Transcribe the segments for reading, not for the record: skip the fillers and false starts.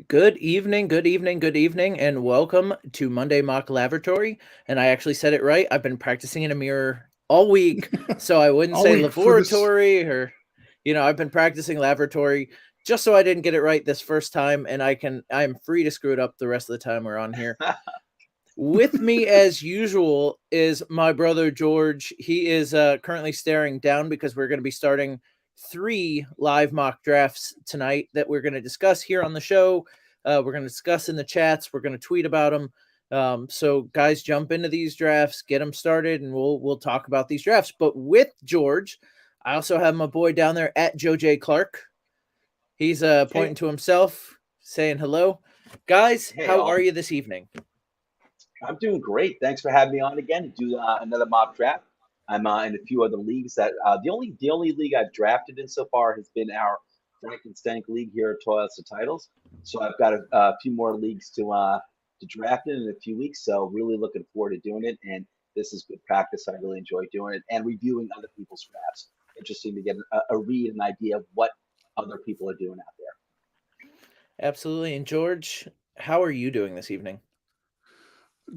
Good evening, good evening, good evening, and welcome to Monday Mock Lavatory. And I actually said it right. I've been practicing in a mirror all week, so I wouldn't All say week for this- laboratory or, I've been practicing lavatory just so I didn't get it right this first time, and I'm free to screw it up the rest of the time we're on here. With me, as usual, is my brother George. He is currently staring down because we're going to be starting 3 live mock drafts tonight that we're going to discuss here on the show. We're going to discuss in the chats. We're going to tweet about them. So, guys, jump into these drafts, get them started, and we'll talk about these drafts. But with George, I also have my boy down there at Joe J. Clark. He's pointing to himself, saying hello. Guys, how are you this evening? I'm doing great. Thanks for having me on again to do another mock draft. I'm in a few other leagues that the only league I've drafted in so far has been our Frankenstein League here at Toilets to Titles. So I've got a few more leagues to draft in a few weeks. So really looking forward to doing it. And this is good practice. I really enjoy doing it and reviewing other people's drafts. Interesting to get a read, an idea of what other people are doing out there. Absolutely. And George, how are you doing this evening?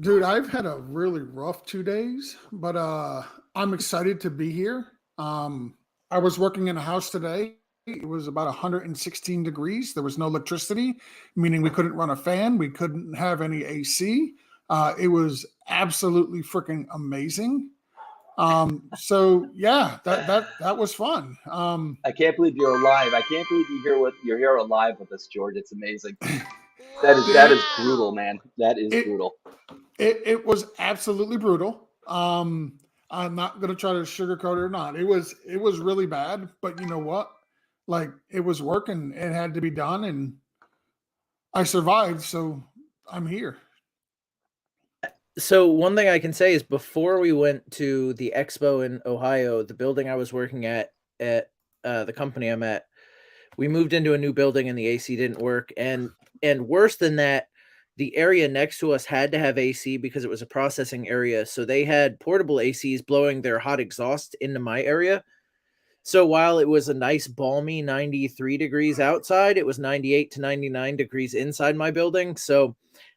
Dude, I've had a really rough 2 days, but I'm excited to be here. I was working in a house today. It was about 116 degrees. There was no electricity, meaning we couldn't run a fan. We couldn't have any AC. It was absolutely freaking amazing. So yeah, that was fun. I can't believe you're alive. I can't believe you're here alive with us, George. It's amazing. That is brutal, man. That is brutal. It was absolutely brutal. I'm not gonna try to sugarcoat it or not. It was really bad, but you know what? Like, it was working. It had to be done, and I survived. So I'm here. So one thing I can say is before we went to the expo in Ohio, the building I was working at the company I'm at, we moved into a new building and the AC didn't work. And worse than that, the area next to us had to have AC because it was a processing area. So they had portable ACs blowing their hot exhaust into my area. So while it was a nice balmy 93 degrees outside, it was 98 to 99 degrees inside my building. So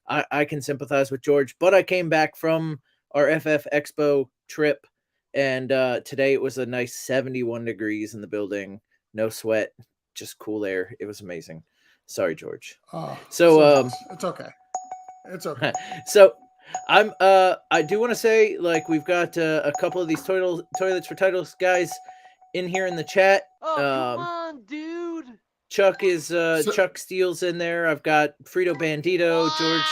I can sympathize with George, but I came back from our FF Expo trip, and today it was a nice 71 degrees in the building. No sweat, just cool air. It was amazing. Sorry, George. So it's okay. It's okay. So I do want to say, like, we've got a couple of these toilets for titles guys in here in the chat. Oh, come on, dude. Chuck Chuck Steele's in there. I've got Frito Bandito. Wow.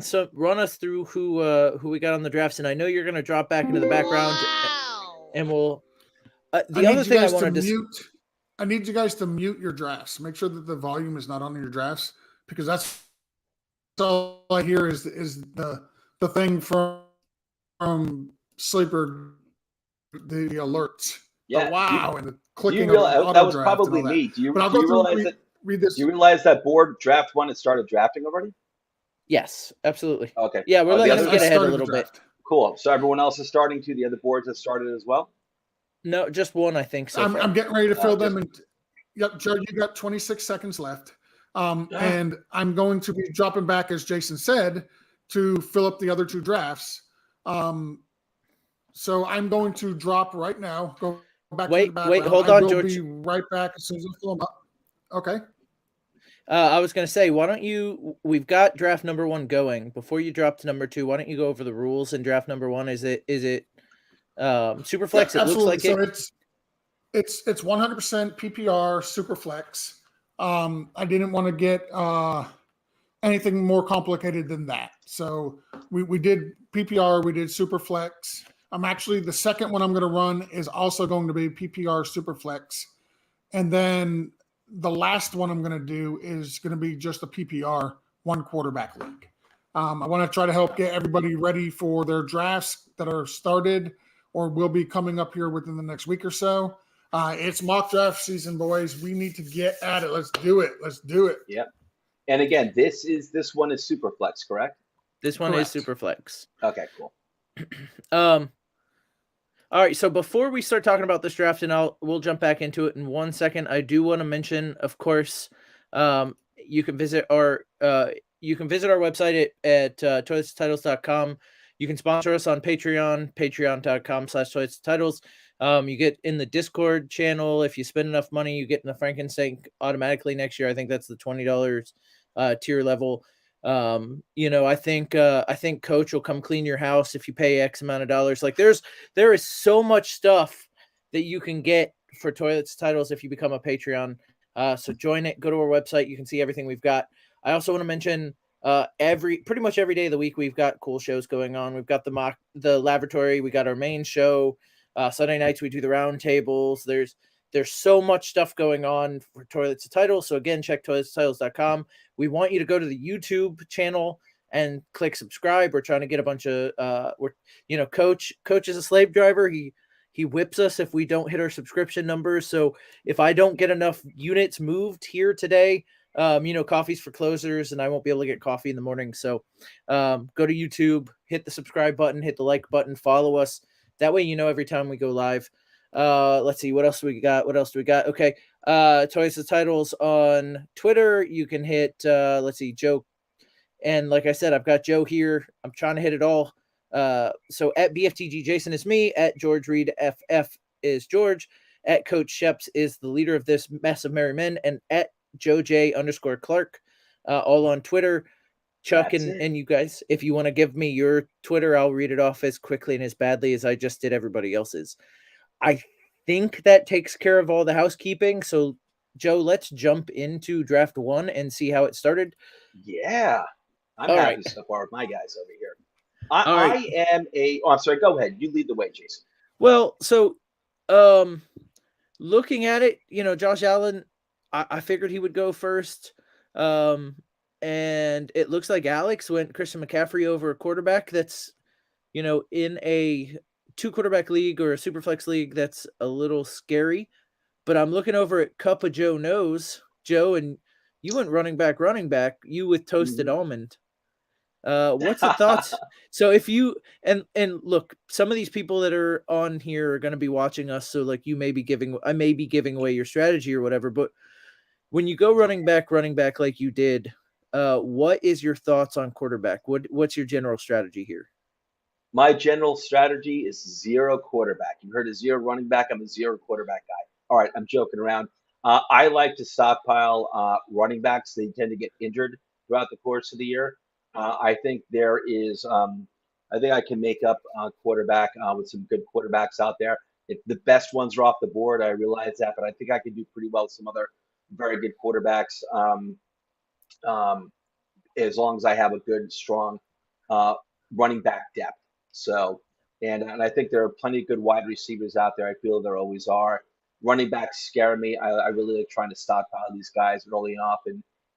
George, run us through who we got on the drafts, and I know you're gonna drop back into the background, and we'll. The other thing I wanted to I need you guys to mute your drafts. Make sure that the volume is not on your drafts, because that's all I hear is the thing from Sleeper, the alerts. Yeah. Wow, and the clicking that was probably me. Do you realize that board draft one has started drafting already? Yes, absolutely. Okay. Yeah, we're letting them get ahead a little bit. Cool. So everyone else is starting to. The other boards have started as well? No, just one, I think. So I'm getting ready to fill them. Yep, Joe, you got 26 seconds left. And I'm going to be dropping back, as Jason said, to fill up the other 2 drafts. So I'm going to drop right now. Go back to the background. Wait, hold on, George. I'll be right back as soon as I fill them up. Okay. I was going to say, why don't you? We've got draft number 1 going. Before you drop to number 2, why don't you go over the rules in draft number 1? Is it Superflex? Yeah, it looks like so it's 100% PPR Superflex. I didn't want to get anything more complicated than that. So we did PPR, we did Superflex. Actually, the second one I'm going to run is also going to be PPR Superflex. And then the last one I'm going to do is going to be just a PPR 1 quarterback league. I want to try to help get everybody ready for their drafts that are started or will be coming up here within the next week or so. It's mock draft season, boys. We need to get at it. Let's do it. Yep. And again, this one is Superflex, correct? This one Correct. is super flex. Okay, cool. All right, so before we start talking about this draft, and we'll jump back into it in 1 second. I do want to mention, of course, you can visit our website at toiletstitles.com. You can sponsor us on Patreon, patreon.com/toiletstitles. You get in the Discord channel. If you spend enough money, you get in the Frankenstein automatically next year. I think that's the $20 tier level. I think Coach will come clean your house if you pay X amount of dollars. Like there is so much stuff that you can get for Toilets Titles if you become a Patreon. So join it, go to our website. You can see everything we've got. I also want to mention pretty much every day of the week, we've got cool shows going on. We've got the Lavatory. We got our main show. Sunday nights, we do the round tables. There's so much stuff going on for Toilets Titles. So again, check toiletstitles.com. We want you to go to the YouTube channel and click subscribe. We're trying to get a bunch of Coach is a slave driver. He whips us if we don't hit our subscription numbers. So if I don't get enough units moved here today, coffee's for closers and I won't be able to get coffee in the morning. So go to YouTube, hit the subscribe button, hit the like button, follow us. That way every time we go live. Let's see, what else do we got? Okay. Toys the Titles on Twitter. You can hit Joe. And like I said, I've got Joe here. I'm trying to hit it all. So at BFTG Jason is me, at George Reed FF is George, at Coach Sheps is the leader of this mess of merry men, and at Joe J_Clark, all on Twitter. Chuck and you guys, if you want to give me your Twitter, I'll read it off as quickly and as badly as I just did everybody else's. I think that takes care of all the housekeeping. So, Joe, let's jump into draft 1 and see how it started. Yeah, I'm all happy right. so far with my guys over here. I am I'm sorry. Go ahead. You lead the way, Jason. Well, so looking at it, Josh Allen, I figured he would go first. And it looks like Alex went Christian McCaffrey over a quarterback that's, in a 2-quarterback league or a super flex league. That's a little scary. But I'm looking over at Cup of Joe Knows. Joe, and you went running back, you with toasted almond. What's the thoughts? So if you and look, some of these people that are on here are going to be watching us. So like I may be giving away your strategy or whatever, but when you go running back like you did, what is your thoughts on quarterback? What's your general strategy here? My general strategy is 0 quarterback. You heard a 0 running back. I'm a 0 quarterback guy. All right, I'm joking around. I like to stockpile running backs. They tend to get injured throughout the course of the year. I think there is. I think I can make up quarterback with some good quarterbacks out there. If the best ones are off the board, I realize that, but I think I can do pretty well with some other very good quarterbacks. As long as I have a good, strong running back depth. So, and I think there are plenty of good wide receivers out there. I feel there always are. Running backs scare me. I really like trying to stockpile these guys early enough,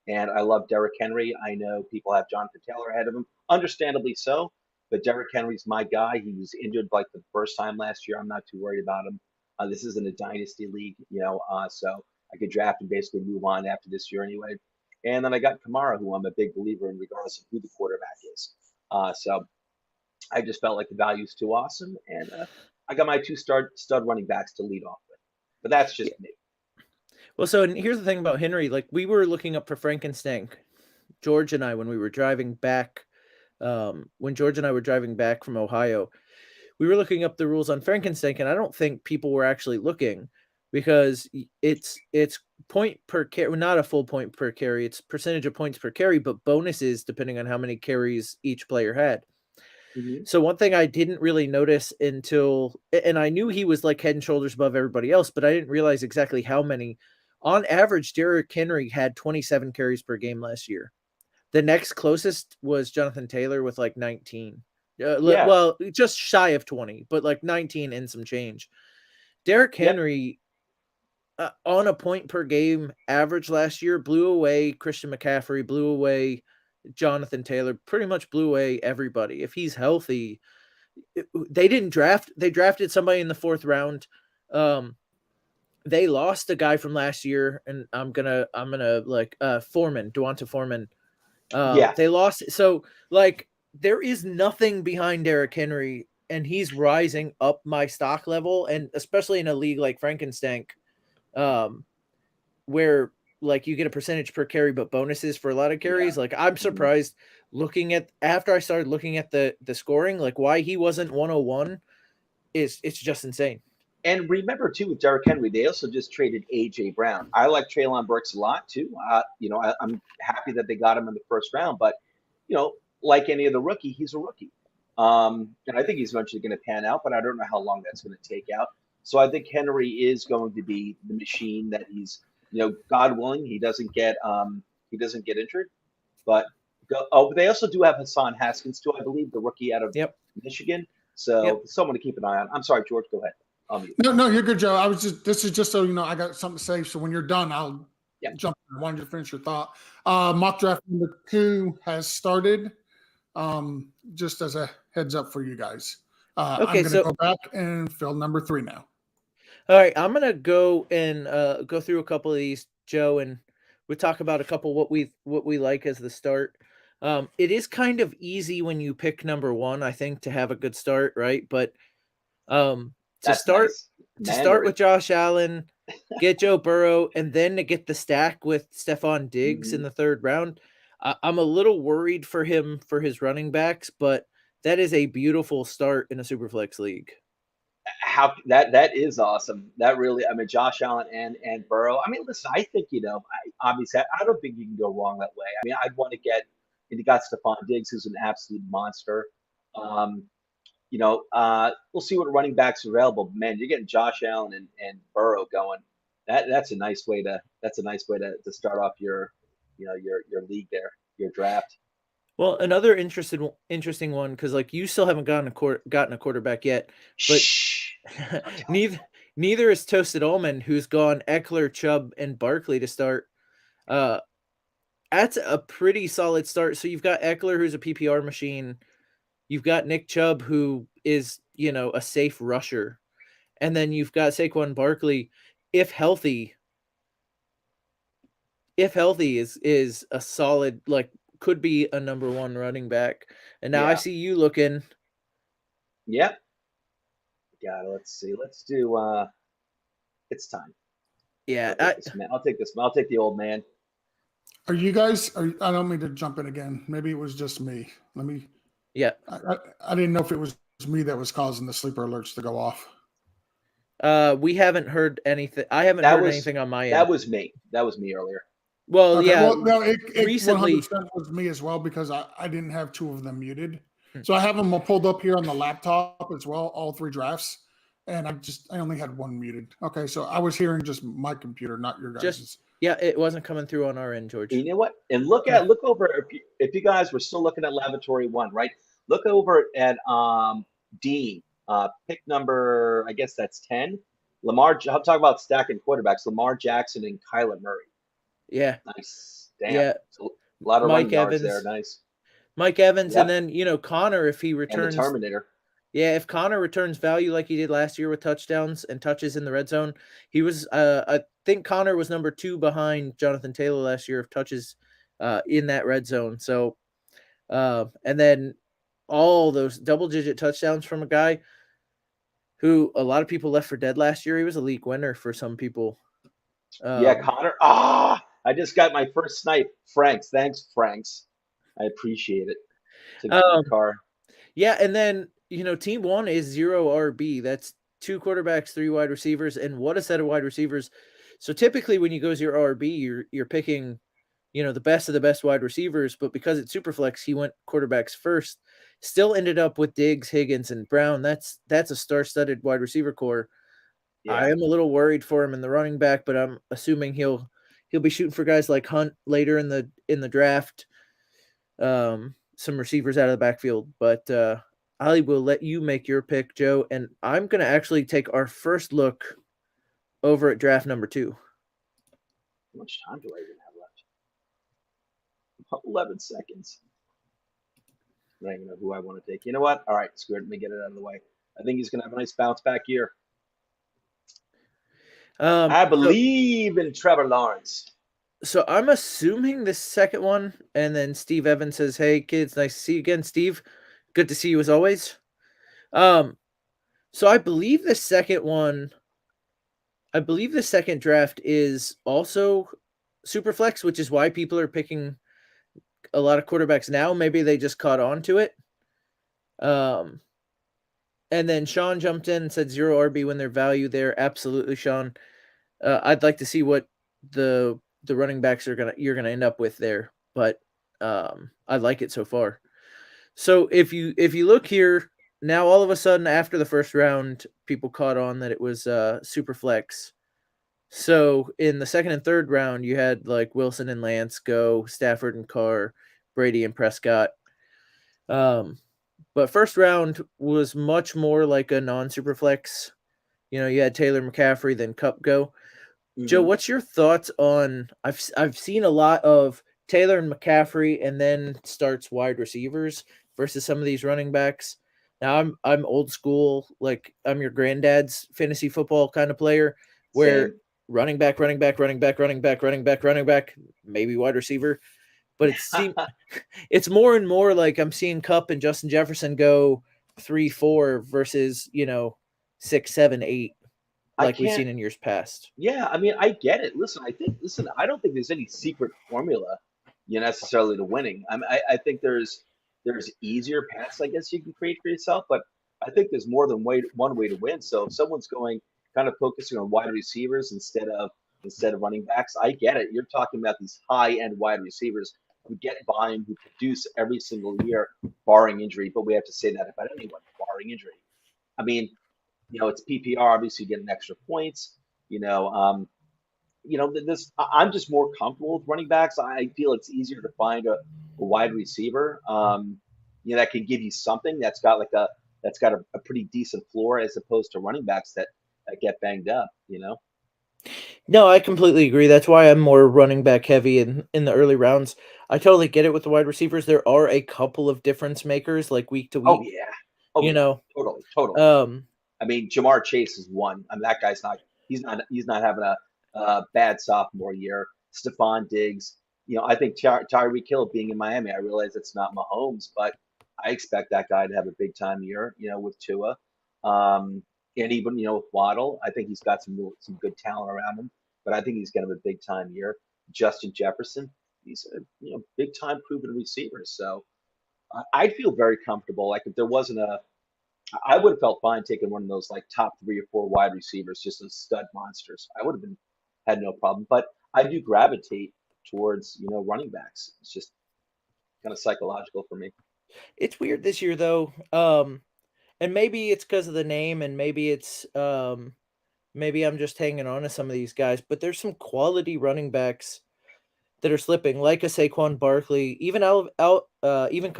and I love Derrick Henry. I know people have Jonathan Taylor ahead of him, understandably so. But Derrick Henry's my guy. He was injured like the first time last year. I'm not too worried about him. This isn't a dynasty league, so I could draft and basically move on after this year anyway. And then I got Kamara, who I'm a big believer in, regardless of who the quarterback is. So I just felt like the value is too awesome, and I got my 2 stud running backs to lead off with. But that's just me. Well, so and here's the thing about Henry. Like we were looking up for Frankenstein, George and I, when we were driving back. When George and I were driving back from Ohio, we were looking up the rules on Frankenstein, and I don't think people were actually looking because it's point per carry, not a full point per carry. It's percentage of points per carry, but bonuses depending on how many carries each player had. Mm-hmm. So one thing I didn't really notice until, and I knew he was like head and shoulders above everybody else, but I didn't realize exactly how many. On average, Derrick Henry had 27 carries per game last year. The next closest was Jonathan Taylor with like 19. Well, just shy of 20, but like 19 and some change. Derrick Henry, on a point per game average last year, blew away Christian McCaffrey, blew away Jonathan Taylor, pretty much blew away everybody. If he's healthy, they drafted somebody in the 4th round. They lost a guy from last year, and I'm gonna like Devonta Foreman. They lost. So like there is nothing behind Derrick Henry, and he's rising up my stock level, and especially in a league like Frankenstank, where like you get a percentage per carry but bonuses for a lot of carries. Like I'm surprised looking at after I started looking at the scoring, like why he wasn't 101 it's just insane. And remember too, with Derrick Henry, they also just traded AJ Brown. I like Treylon Burks a lot too. I'm happy that they got him in the first round, but like any other rookie, he's a rookie. And I think he's eventually going to pan out, but I don't know how long that's going to take out. So I think Henry is going to be the machine that he's, God willing, he doesn't get injured. But they also do have Hassan Haskins too, I believe, the rookie out of Michigan. So someone to keep an eye on. I'm sorry, George, go ahead. No, you're good, Joe. This is just so you know, I got something to say. So when you're done, I'll jump in. I wanted you to finish your thought. Mock draft number 2 has started. Just as a heads up for you guys. I'm going to go back and fill number 3 now. All right, I'm going to go and go through a couple of these, Joe, and we talk about a couple what we like as the start. It is kind of easy when you pick number 1, I think, to have a good start, right? But to start with Josh Allen, get Joe Burrow, and then to get the stack with Stephon Diggs in the 3rd round. I'm a little worried for him for his running backs, but that is a beautiful start in a Superflex league. How that is awesome. That really, Josh Allen and Burrow. Listen, I think obviously I don't think you can go wrong that way. I'd want to get, and you got Stephon Diggs, who's an absolute monster. We'll see what running backs are available. But man, you're getting Josh Allen and Burrow going. That's a nice way to start off your league there, your draft. Well, another interesting one, because like you still haven't gotten a quarterback yet, but neither is Toasted Almond, who's gone Eckler, Chubb, and Barkley to start. That's a pretty solid start. So you've got Eckler, who's a PPR machine. You've got Nick Chubb, who is a safe rusher, and then you've got Saquon Barkley, if healthy, is a solid, like, could be a number 1 running back. And now I see you looking. Yeah. Let's see. Let's do it's time. Yeah. I'll take this man. I'll take the old man. Are you guys I don't mean to jump in again. Maybe it was just me. Yeah. I didn't know if it was me that was causing the sleeper alerts to go off. We haven't heard anything. I haven't heard anything on my end. That was me earlier. Well, okay. Yeah. Well, no, it recently 100% was me as well, because I didn't have 2 of them muted. So I have them pulled up here on the laptop as well, all 3 drafts, and I only had 1 muted. Okay, so I was hearing just my computer, not your guys'. It wasn't coming through on our end, George. You know what? And look over, if you guys were still looking at Lavatory 1, right? Look over at Dean, pick number, I guess that's 10. Lamar. I'm talking about stacking quarterbacks. Lamar Jackson and Kyler Murray. Yeah. Nice. Damn. Yeah. So a lot of Mike running yards Evans there. Nice. Mike Evans, and then Connor, if he returns. And the Terminator. Yeah, if Connor returns value like he did last year with touchdowns and touches in the red zone, he was. I think Connor was number 2 behind Jonathan Taylor last year of touches in that red zone. So, and then all those double-digit touchdowns from a guy who a lot of people left for dead last year. He was a league winner for some people. Connor. I just got my first snipe. Franks. Thanks, Franks. I appreciate it. It's a good car. Yeah, and then, team 1 is 0 RB. That's 2 quarterbacks, 3 wide receivers, and what a set of wide receivers. So typically when you go 0 RB, you're picking, the best of the best wide receivers, but because it's Superflex, he went quarterbacks first. Still ended up with Diggs, Higgins, and Brown. That's a star-studded wide receiver core. Yeah. I am a little worried for him in the running back, but I'm assuming he'll be shooting for guys like Hunt later in the draft. Some receivers out of the backfield, but I will let you make your pick, Joe, and I'm going to actually take our first look over at draft number 2. How much time do I even have left? 11 seconds. I don't even know who I want to take. You know what? All right, screw it. Let me get it out of the way. I think he's going to have a nice bounce back year. I believe in Trevor Lawrence. So I'm assuming the second one, and then Steve Evans says, "Hey kids, nice to see you again, Steve. Good to see you as always." Um, so I believe the second draft is also super flex, which is why people are picking a lot of quarterbacks now. Maybe they just caught on to it. Um, and then Sean jumped in and said zero RB when their value there. Absolutely, Sean. I'd like to see what the running backs you're gonna end up with there, but I like it so far. So if you look here now, all of a sudden after the first round, people caught on that it was super flex. So in the second and third round, you had like Wilson and Lance go, Stafford and Carr, Brady and Prescott. Um, but first round was much more like a non super flex. You know, you had Taylor McCaffrey, then Cup go. Joe, Mhm. what's your thoughts on? I've seen a lot of Taylor and McCaffrey, and then starts wide receivers versus some of these running backs. Now I'm old school, like I'm your granddad's fantasy football kind of player, where Same. running back, running back, running back, running back, running back, running back, maybe wide receiver. But it's more and more like I'm seeing Cup and Justin Jefferson go 3-4 versus 6, 7, 8, I like we've can't. seen in years past. Yeah, I mean, I get it. Listen, I don't think there's any secret formula, necessarily to winning. I think there's easier paths, I guess, you can create for yourself, but I think there's more than one way to win. So if someone's going kind of focusing on wide receivers instead of running backs, I get it. You're talking about these high end wide receivers who get volume, who produce every single year, barring injury. But we have to say that about anyone, barring injury. I mean, it's PPR. Obviously, you get an extra points. You know, this I'm just more comfortable with running backs. I feel it's easier to find a wide receiver, that can give you something that's got a pretty decent floor as opposed to running backs that get banged up. No, I completely agree. That's why I'm more running back heavy in the early rounds. I totally get it with the wide receivers. There are a couple of difference makers like week to Oh week, yeah, oh you yeah, know. totally, totally. Um I mean, Jamar Chase is one. I mean, that guy's not. He's not having a bad sophomore year. Stephon Diggs. I think Tyreek Hill being in Miami. I realize it's not Mahomes, but I expect that guy to have a big time year. With Tua, and even with Waddle. I think he's got some good talent around him, but I think he's going to have a big time year. Justin Jefferson. He's a big time proven receiver. So I'd feel very comfortable. Like if there wasn't I would have felt fine taking one of those like top 3 or 4 wide receivers, just as stud monsters. I would have had no problem. But I do gravitate towards running backs. It's just kind of psychological for me. it's weird this year though. And maybe it's because of the name, and maybe I'm just hanging on to some of these guys, but there's some quality running backs that are slipping, like a Saquon Barkley, even even Alvin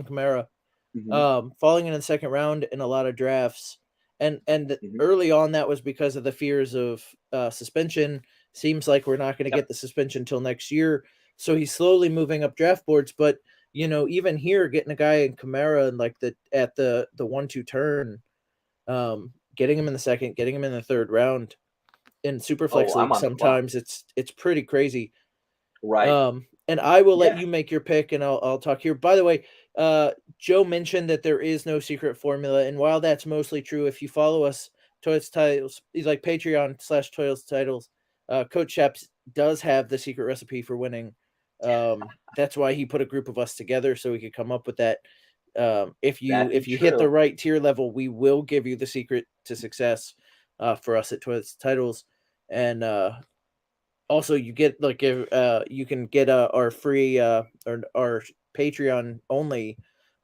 Kamara, Hmm. falling in the second round in a lot of drafts. And Hmm. early on, that was because of the fears of suspension. Seems like we're not going to Yep. get the suspension till next year. So he's slowly moving up draft boards. But even here, getting a guy in Kamara and like the 1-2 turn, getting him in the second, getting him in the third round in Oh, Superflex I'm League, on the clock. sometimes it's pretty crazy. Right. And I will let Yeah. you make your pick, and I'll talk here. By the way, Joe mentioned that there is no secret formula, and while that's mostly true, if you follow us, Toils Titles, he's like Patreon/Toils Titles, Coach Sheps does have the secret recipe for winning. That's why he put a group of us together so we could come up with that. If you That be if you hit the true. right tier level, we will give you the secret to success for us at Toils Titles, and also you get like if you can get our free or our Patreon only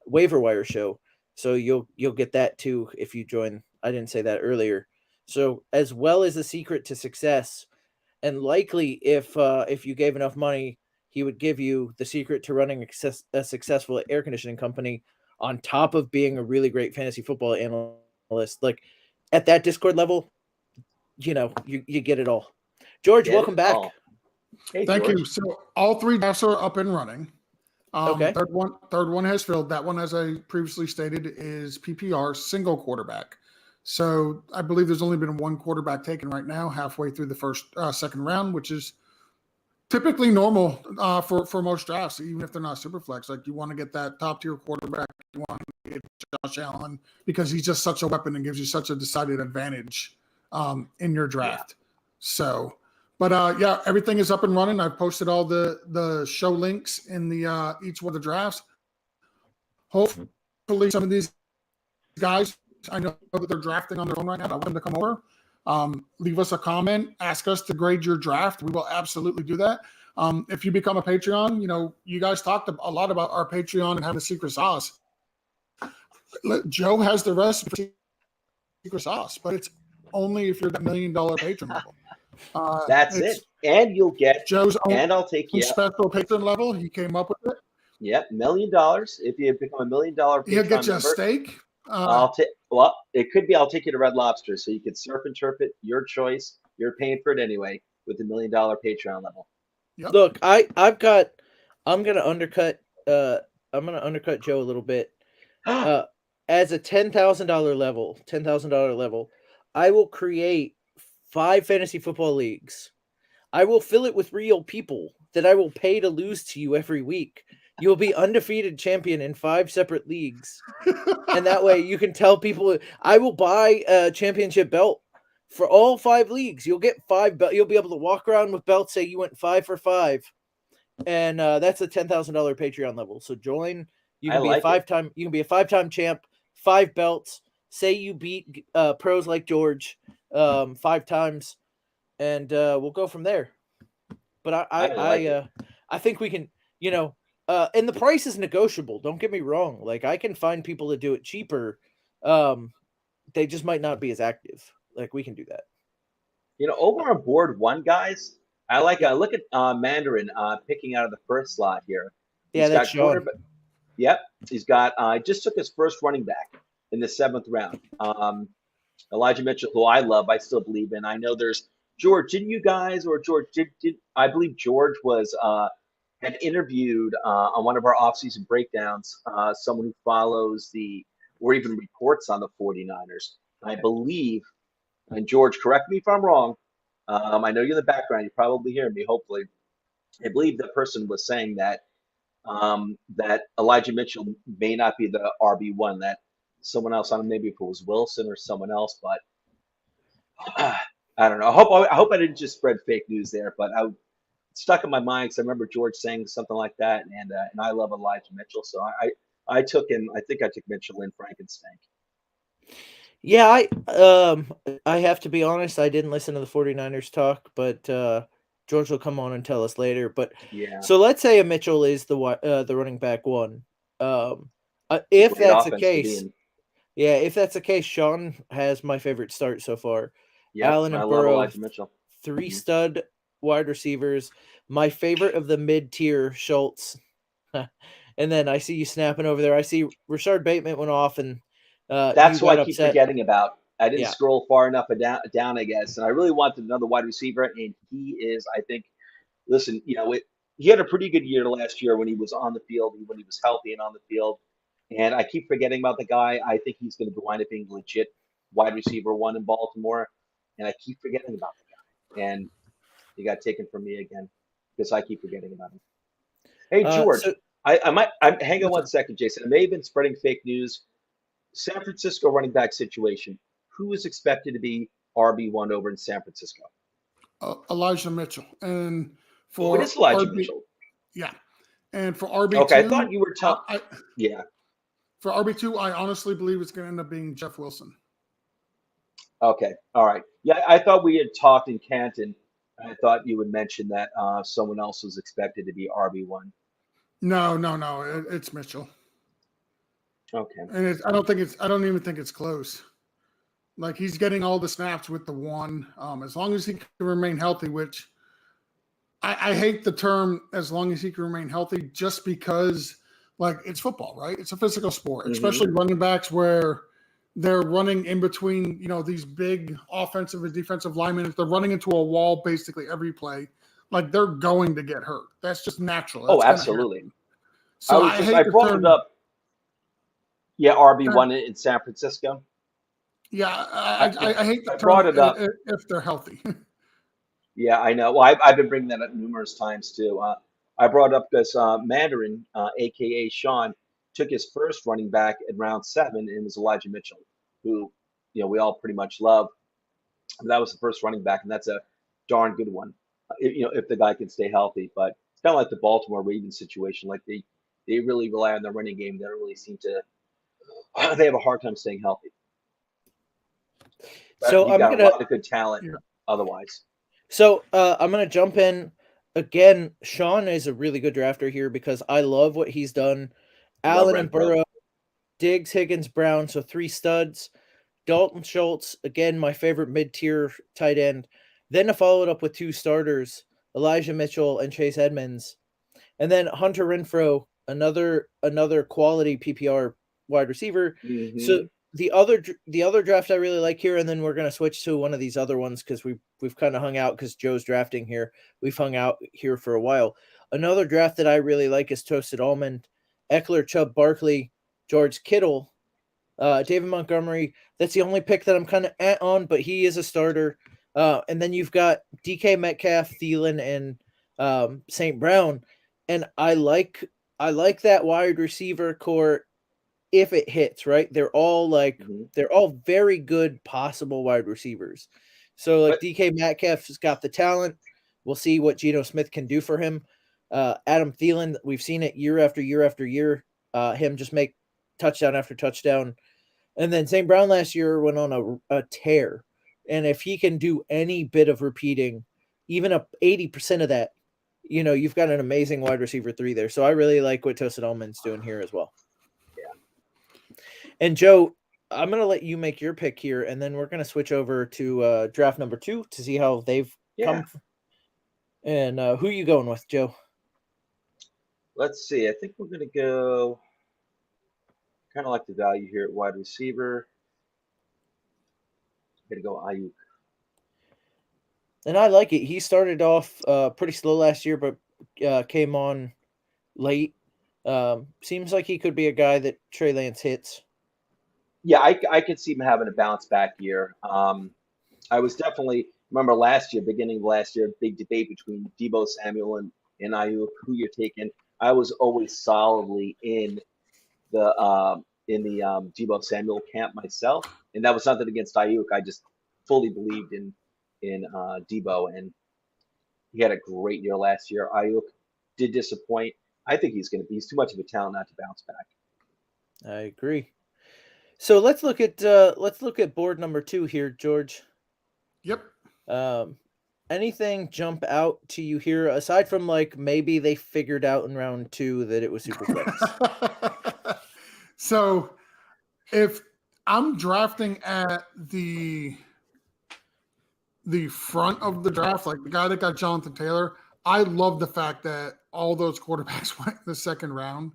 waiver wire show, so you'll get that too if you join. I didn't say that earlier. So as well as the secret to success, and likely if you gave enough money, he would give you the secret to running a successful air conditioning company on top of being a really great fantasy football analyst. Like at that Discord level, you get it all. George, Get welcome it back. all. Hey, Thank you. George. So all three drafts are up and running. Okay. Third one has filled. That one, as I previously stated, is PPR single quarterback. So I believe there's only been one quarterback taken right now, halfway through the second round, which is typically normal for most drafts, even if they're not super flex. Like you want to get that top tier quarterback, you want to get Josh Allen because he's just such a weapon and gives you such a decided advantage in your draft. So, but yeah, everything is up and running. I've posted all the show links in the each one of the drafts. Hopefully, some of these guys, I know that they're drafting on their phone right now. I want them to come over. Leave us a comment, ask us to grade your draft. We will absolutely do that. If you become a Patreon, you guys talked a lot about our Patreon and having a secret sauce. Joe has the recipe for secret sauce, but it's only if you're the $1 million patron level. That's it. And you'll get Joe's own, and I'll take you special patron level. He came up with it. Yep, $1 million. If you become $1 million Patreon He'll get you a member, steak. I'll take. Well, it could be. I'll take you to Red Lobster, so you can surf and turf it. Your choice. You're paying for it anyway with the $1 million Patreon level. Yep. Look, I'm gonna undercut Joe a little bit. As a $10,000 level, I will create 5 fantasy football leagues. I will fill it with real people that I will pay to lose to you every week. You will be undefeated champion in 5 separate leagues. And that way you can tell people I will buy a championship belt for all 5 leagues. You'll get 5 belts. You'll be able to walk around with belts, say you went 5 for 5. And that's a $10,000 Patreon level. So join. You can be a 5-time. You can be a 5-time champ, 5 belts. Say you beat pros like George 5 times, and we'll go from there. But I think we can. And the price is negotiable. Don't get me wrong. Like I can find people to do it cheaper. They just might not be as active. Like we can do that. Over on board 1, guys. I look at Mandarin picking out of the first slot here. Yeah, that's Sean. Yep, he's got. Just took his first running back in the 7th round. Elijah Mitchell, who I love, I still believe in. I know there's George. Didn't you guys or George? Did I believe George was had interviewed on one of our offseason breakdowns someone who follows or even reports on the 49ers. I believe, and George, correct me if I'm wrong. I know you're in the background. You probably hear me. Hopefully, I believe the person was saying that that Elijah Mitchell may not be the RB1. That someone else, I don't know, maybe if it was Wilson or someone else, but I don't know. I hope I didn't just spread fake news there, but it's stuck in my mind because I remember George saying something like that, and I love Elijah Mitchell, so I took him. I think I took Mitchell in Frankenstein. Yeah, I have to be honest. I didn't listen to the 49ers talk, but George will come on and tell us later. But yeah, so let's say a Mitchell is the running back 1. If that's the case, if that's the case, Sean has my favorite start so far. Yeah, Allen and I Burrow, love Elijah Mitchell. 3 stud wide receivers. My favorite of the mid-tier, Schultz. And then I see you snapping over there. I see Rashard Bateman went off, and that's what I keep upset. forgetting about. I didn't scroll far enough down, I guess. And I really wanted another wide receiver, and he is, I think, listen, he had a pretty good year last year when he was on the field, when he was healthy and on the field. And I keep forgetting about the guy. I think he's going to wind up being legit wide receiver 1 in Baltimore. And I keep forgetting about the guy. And he got taken from me again because I keep forgetting about him. Hey, George, hang on one second, Jason. I may have been spreading fake news. San Francisco running back situation. Who is expected to be RB1 over in San Francisco? Elijah Mitchell. And it is Elijah Mitchell. Yeah. And for RB2. Okay, I thought you were talking. Yeah. For RB2, I honestly believe it's going to end up being Jeff Wilson. Okay. All right. Yeah, I thought we had talked in Canton. I thought you would mention that someone else was expected to be RB1. No. It's Mitchell. Okay. And I don't even think it's close. Like he's getting all the snaps with the 1. As long as he can remain healthy, which I hate the term as long as he can remain healthy, just because like it's football, right? It's a physical sport, especially running backs where they're running in between, these big offensive and defensive linemen. If they're running into a wall basically every play, like they're going to get hurt. That's just natural. That's absolutely. So I brought it up. Yeah, RB1 in San Francisco. Yeah, I hate the term brought it up if they're healthy. Yeah, I know. Well, I've been bringing that up numerous times too. I brought up this Mandarin, aka Sean, took his first running back at round 7, and it was Elijah Mitchell, who we all pretty much love. And that was the first running back, and that's a darn good one. If the guy can stay healthy. But it's kind of like the Baltimore Ravens situation. Like they really rely on their running game. They don't really seem to. They have a hard time staying healthy. But So you got a lot of good talent Yeah. otherwise. I'm gonna jump in again. Sean is a really good drafter here because I love what he's done. Love Allen and Renfro. Burrow, Diggs, Higgins, Brown, so 3 studs. Dalton Schultz, again, my favorite mid-tier tight end. Then to follow it up with 2 starters, Elijah Mitchell and Chase Edmonds. And then Hunter Renfro, another quality PPR wide receiver. So Hmm. the other draft I really like here, and then we're gonna switch to one of these other ones because we've kind of hung out because Joe's drafting here. We've hung out here for a while. Another draft that I really like is Toasted Almond, Eckler, Chubb, Barkley, George Kittle, David Montgomery. That's the only pick that I'm kind of on, but he is a starter. And then you've got DK Metcalf, Thielen, and St. Brown. And I like that wide receiver core if it hits, right? They're all very good possible wide receivers. So like But DK Metcalf's got the talent. We'll see what Geno Smith can do for him. Adam Thielen, we've seen it year after year after year. Him just make touchdown after touchdown. And then St. Brown last year went on a tear. And if he can do any bit of repeating, even up 80% of that, you've got an amazing wide receiver 3 there. So I really like what Toasted Almond's doing here as well. And Joe, I'm going to let you make your pick here, and then we're going to switch over to draft number 2 to see how they've come. And who are you going with, Joe? let's see. I think we're going to go kind of like the value here at wide receiver. Going to go Ayuk. And I like it. He started off pretty slow last year, but came on late. Seems like he could be a guy that Trey Lance hits. Yeah, I could see him having a bounce back year. I was definitely remember last year, beginning of last year, big debate between Debo Samuel and Ayuk, who you're taking. I was always solidly in the Debo Samuel camp myself, and that was nothing against Ayuk. I just fully believed in Debo, and he had a great year last year. Ayuk did disappoint. I think he's too much of a talent not to bounce back. I agree. So let's look at board number 2 here, George. Yep. Anything jump out to you here aside from like maybe they figured out in round 2 that it was super flex? So if I'm drafting at the front of the draft, like the guy that got Jonathan Taylor, I love the fact that all those quarterbacks went in the second round.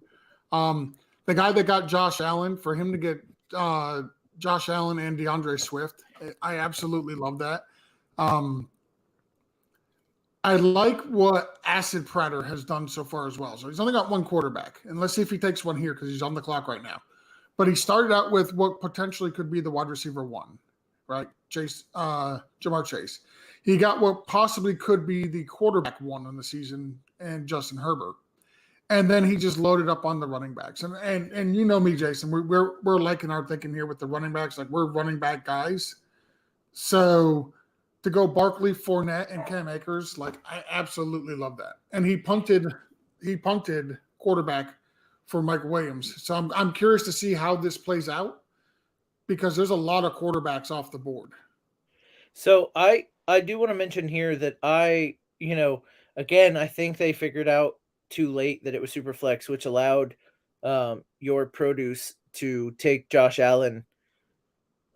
The guy that got Josh Allen, for him to get Josh Allen and DeAndre Swift, I absolutely love that. I like what Acid Prater has done so far as well. So he's only got one quarterback, and let's see if he takes one here because he's on the clock right now. But he started out with what potentially could be the wide receiver 1, right? Jamar Chase. He got what possibly could be the quarterback 1 on the season, and Justin Herbert. And then he just loaded up on the running backs. And you know me, Jason, we're liking our thinking here with the running backs, like we're running back guys. So to go Barkley, Fournette, and Cam Akers, like I absolutely love that. And he punted quarterback for Mike Williams. So I'm curious to see how this plays out because there's a lot of quarterbacks off the board. So I do want to mention here that again, I think they figured out too late that it was super flex, which allowed your produce to take Josh Allen.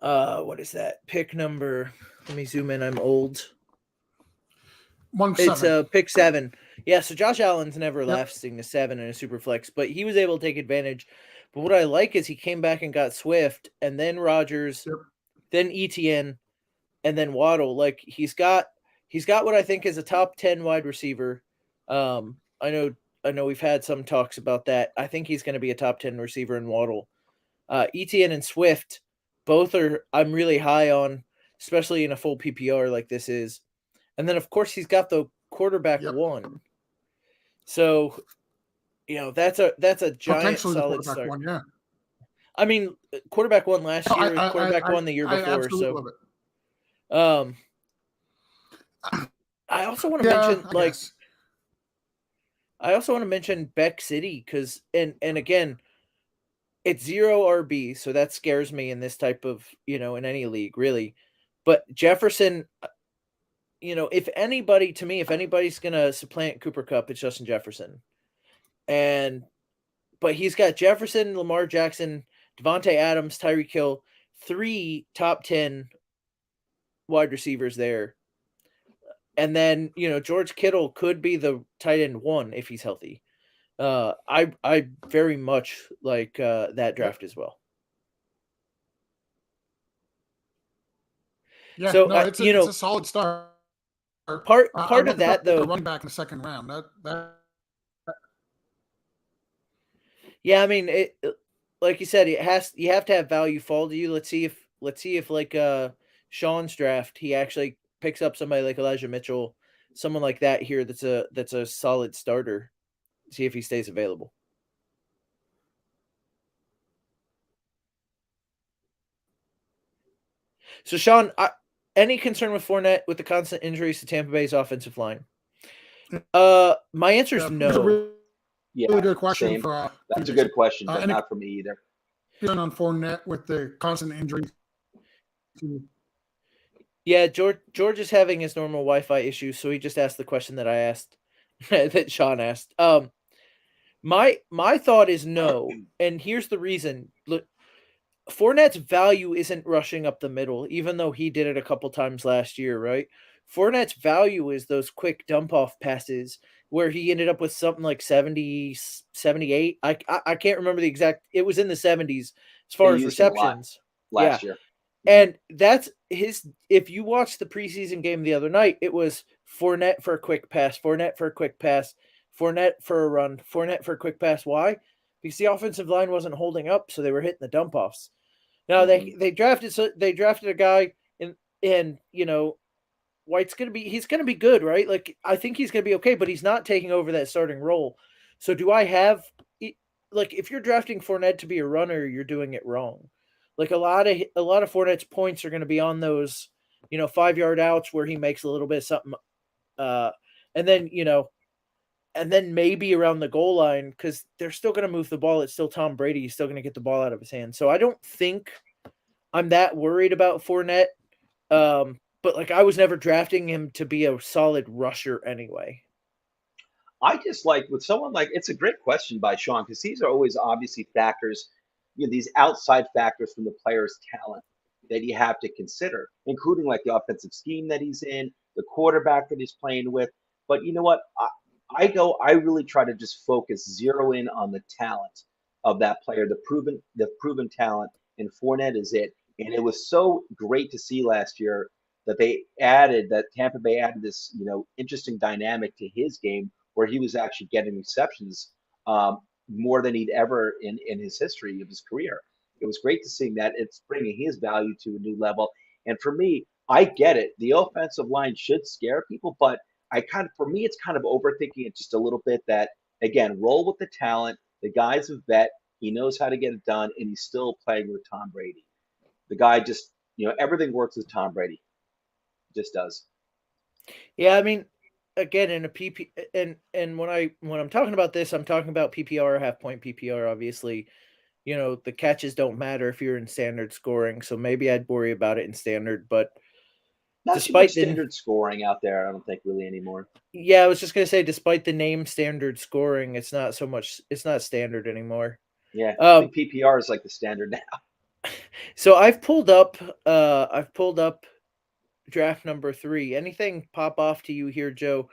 What is that? Pick number. Let me zoom in. I'm old. 1-7. It's pick 7. Yeah, so Josh Allen's never lasting to 7 in a super flex, but he was able to take advantage. But what I like is he came back and got Swift, and then Rodgers, then ETN, and then Waddle. Like he's got what I think is a top 10 wide receiver. I know we've had some talks about that. I think he's going to be a top 10 receiver in Waddle. ETN and Swift, both I'm really high on, especially in a full PPR like this is. And then, of course, he's got the quarterback Yep. 1. So, that's a giant Potentially the solid quarterback start. one, yeah. I mean, quarterback 1 last No, year, quarterback 1 the year I before. absolutely So, love it. I also want to Yeah, mention, I like, guess. I also want to mention Beck City because, and again, it's 0 RB, so that scares me in this type of, in any league, really. But Jefferson, if anybody, to me, if anybody's gonna supplant Cooper Kupp, it's Justin Jefferson. But he's got Jefferson, Lamar Jackson, Devontae Adams, Tyreek Hill, 3 top 10 wide receivers there. And then, George Kittle could be the tight end 1 if he's healthy. I very much like that draft as well. Yeah, So no, it's a solid start. part I of love that, the though. running back in the second round. Yeah, I mean, like you said, you have to have value fall to you. Let's see if like Sean's draft, he actually picks up somebody like Elijah Mitchell, someone like that here that's a solid starter. See if he stays available. So Sean, any concern with Fournette with the constant injuries to Tampa Bay's offensive line? My answer is no. That's a really good question same. for That's a good question, but any not for me either. On Fournette with the constant injuries. Yeah, George is having his normal Wi-Fi issues, so he just asked the question that I asked, that Sean asked. My thought is no, and here's the reason. Look, Fournette's value isn't rushing up the middle, even though he did it a couple times last year, right? Fournette's value is those quick dump-off passes where he ended up with something like 70, 78. I can't remember the exact. It was in the 70s as far They as used him a lot receptions. last year. And that's his. If you watch the preseason game the other night, it was Fournette for a quick pass, Fournette for a quick pass, Fournette for a run, Fournette for a quick pass. Why? Because the offensive line wasn't holding up, so they were hitting the dump offs. Now they drafted a guy, and White's he's gonna be good, right? Like I think he's gonna be okay, but he's not taking over that starting role. So do I have like if you're drafting Fournette to be a runner, you're doing it wrong. Like a lot of Fournette's points are going to be on those 5-yard outs where he makes a little bit of something, and then maybe around the goal line because they're still going to move the ball. It's still Tom Brady. He's still going to get the ball out of his hand. So I don't think I'm that worried about Fournette. But like I was never drafting him to be a solid rusher anyway. I just like with someone like it's a great question by Sean because these are always obviously factors, these outside factors from the player's talent that you have to consider, including like the offensive scheme that he's in, the quarterback that he's playing with. But you know what? I really try to just zero in on the talent of that player, the proven talent, and Fournette is it. And it was so great to see last year that Tampa Bay added this, interesting dynamic to his game where he was actually getting receptions more than he'd ever in his history of his career. It was great to see that. It's bringing his value to a new level. And for me, I get it. The offensive line should scare people, but for me, it's kind of overthinking it just a little bit that, again, roll with the talent. The guy's a vet. He knows how to get it done, and he's still playing with Tom Brady. The guy just, everything works with Tom Brady. Just does. Yeah, I mean, again, in a PP, and when I'm talking about this, I'm talking about PPR, half point PPR. Obviously, the catches don't matter if you're in standard scoring, so maybe I'd worry about it in standard. But not too much standard scoring out there, I don't think really anymore. Yeah, I was just gonna say, despite the name standard scoring, it's not standard anymore. Yeah, I think PPR is like the standard now. So I've pulled up draft number 3. Anything pop off to you here, Joe?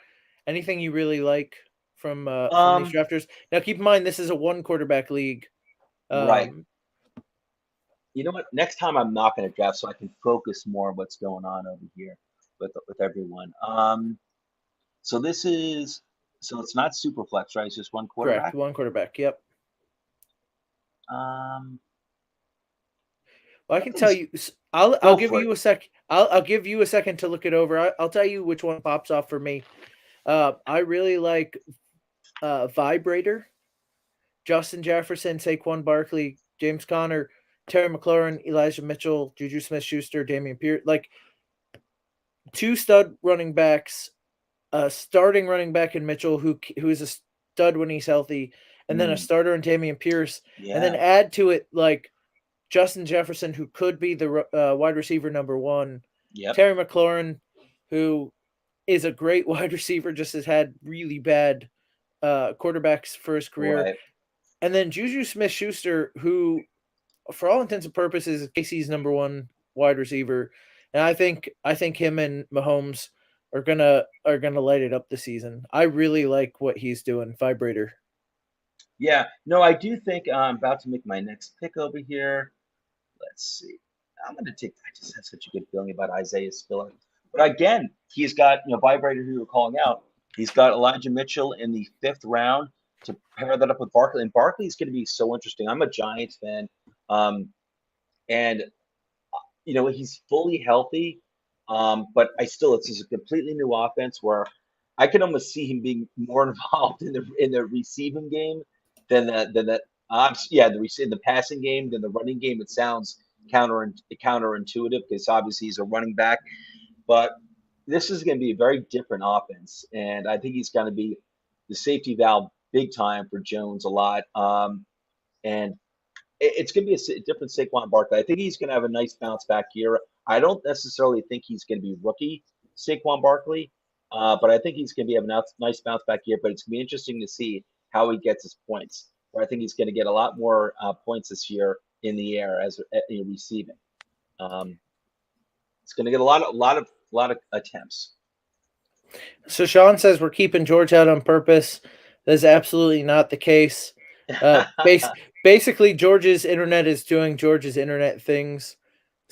Anything you really like from these drafters? Now, keep in mind this is a 1 quarterback league. Right. You know what? Next time I'm not going to draft, so I can focus more on what's going on over here with everyone. So it's not super flex, right? It's just 1 quarterback. Correct, 1 quarterback. Yep. Well, I can tell you. I'll Go give for you a sec. I'll give you a second to look it over. I'll tell you which one pops off for me. I really like Vibrator, Justin Jefferson, Saquon Barkley, James Conner, Terry McLaurin, Elijah Mitchell, Juju Smith-Schuster, Damian Pierce. Like two stud running backs, starting running back in Mitchell, who is a stud when he's healthy, and then a starter in Damian Pierce, and then add to it like Justin Jefferson, who could be the wide receiver number one. Yep. Terry McLaurin, who is a great wide receiver, just has had really bad quarterbacks for his career. Right. And then Juju Smith-Schuster, who, for all intents and purposes, is KC's number one wide receiver. And I think him and Mahomes are gonna light it up this season. I really like what he's doing. Vibrator. Yeah. No, I do think I'm about to make my next pick over here. Let's see. I'm going to take. I just have such a good feeling about Isaiah Spiller. But again, he's got Vibrator, who you were calling out. He's got Elijah Mitchell in the 5th round to pair that up with Barkley. And Barkley is going to be so interesting. I'm a Giants fan, and he's fully healthy. But it's just a completely new offense where I can almost see him being more involved in the receiving game than in the passing game than the running game. It sounds counterintuitive because obviously he's a running back, but this is going to be a very different offense, and I think he's going to be the safety valve big time for Jones a lot. And it's going to be a different Saquon Barkley. I think he's going to have a nice bounce back year. I don't necessarily think he's going to be rookie Saquon Barkley, but I think he's going to have a nice bounce back year. But it's going to be interesting to see how he gets his points. Where I think he's going to get a lot more points this year in the air as receiving. It's going to get a lot of attempts. So Sean says we're keeping George out on purpose. That is absolutely not the case. Basically, George's internet is doing George's internet things.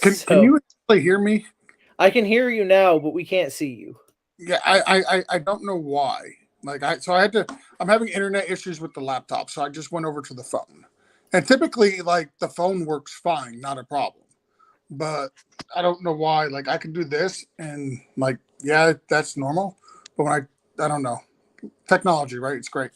Can you actually hear me? I can hear you now, but we can't see you. Yeah, I don't know why. I'm having internet issues with the laptop, so I just went over to the phone. And typically, the phone works fine, not a problem. But I don't know why. I can do this, and that's normal. But when I don't know. Technology, right? It's great.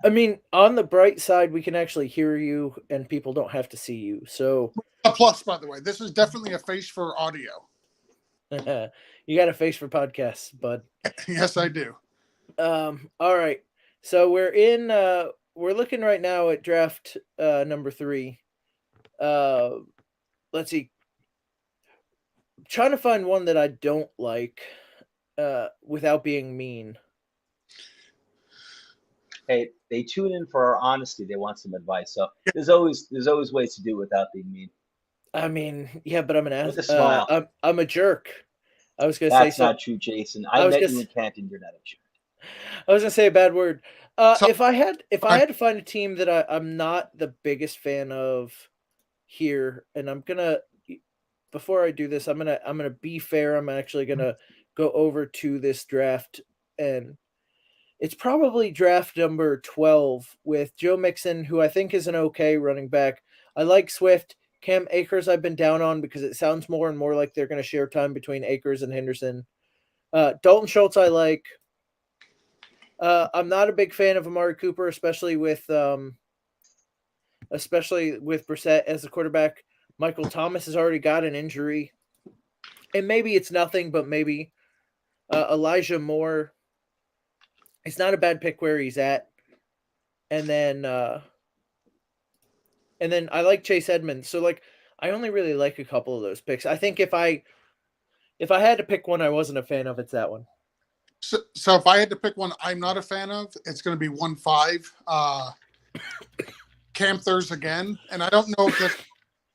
I mean, on the bright side, we can actually hear you, and people don't have to see you. So a plus, by the way, this is definitely a face for audio. You got a face for podcasts, bud. Yes, I do. All right. So we're looking right now at draft number 3. Let's see. I'm trying to find one that I don't like without being mean. Hey, they tune in for our honesty. They want some advice. So there's always ways to do it without being mean. I mean, yeah, but I'm an With a smile. I'm a jerk. I was going to say so. That's not true, Jason. I met you in Canton. You're not a jerk. I was going to say a bad word. If I had to find a team that I'm not the biggest fan of here, and I'm gonna, before I do this, I'm gonna be fair. I'm actually gonna go over to this draft, and it's probably draft number 12 with Joe Mixon, who I think is an okay running back. I like Swift. Cam Akers I've been down on because it sounds more and more like they're going to share time between Akers and Henderson. Dalton Schultz I like. I'm not a big fan of Amari Cooper, especially with Brissett as the quarterback. Michael Thomas has already got an injury. And maybe it's nothing, but maybe Elijah Moore. It's not a bad pick where he's at. And then I like Chase Edmonds. So I only really like a couple of those picks. I think if I had to pick one I wasn't a fan of, it's that one. So if I had to pick one I'm not a fan of, it's going to be 1-5. Panthers again. And I don't know if this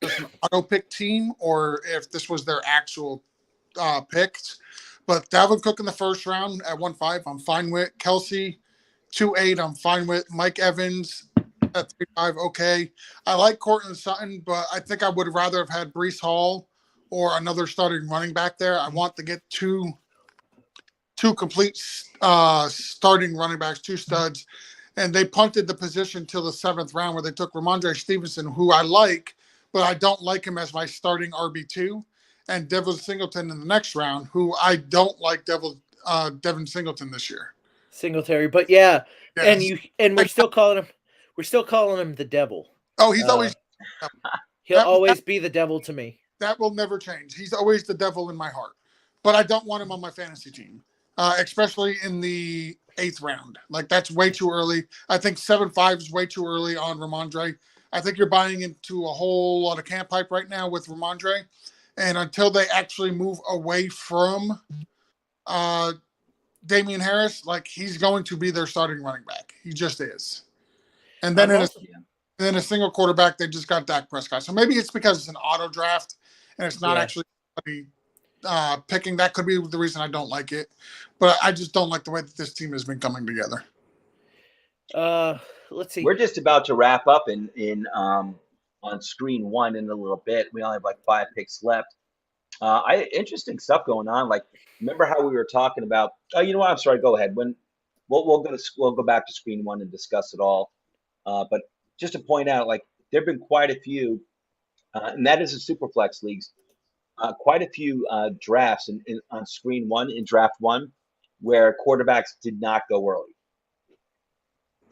is an auto pick team or if this was their actual picks. But Dalvin Cook in the first round at 1-5, I'm fine with. Kelsey, 2-8, I'm fine with. Mike Evans at 3-5, okay. I like Courtland Sutton, but I think I would rather have had Breece Hall or another starting running back there. I want to get two complete starting running backs, 2 studs. And they punted the position till the 7th round where they took Ramondre Stevenson, who I like, but I don't like him as my starting RB2. And Devin Singleton in the next round, who I don't like Devin Singleton this year. Singletary, but yeah, Yes. and we're still calling him the devil. Oh, he's always He'll that- always be the devil to me. that will never change. He's always the devil in my heart. But I don't want him on my fantasy team, especially in the 8th round. Like, that's way too early. I think 7.5 is way too early on Ramondre. I think you're buying into a whole lot of camp hype right now with Ramondre. And until they actually move away from Damian Harris, like, he's going to be their starting running back. He just is. And then in a single quarterback, they just got Dak Prescott. So maybe it's because it's an auto draft and it's not actually picking. That could be the reason I don't like it. But I just don't like the way that this team has been coming together. Let's see. We're just about to wrap up on screen 1 in a little bit. We only have like 5 picks left. Interesting stuff going on. Like, remember how we were talking about? Oh, you know what? I'm sorry. Go ahead. When we'll go back to screen 1 and discuss it all. But just to point out, like, there've been quite a few, and that is the Superflex leagues. Quite a few drafts on screen 1 in draft 1 where quarterbacks did not go early.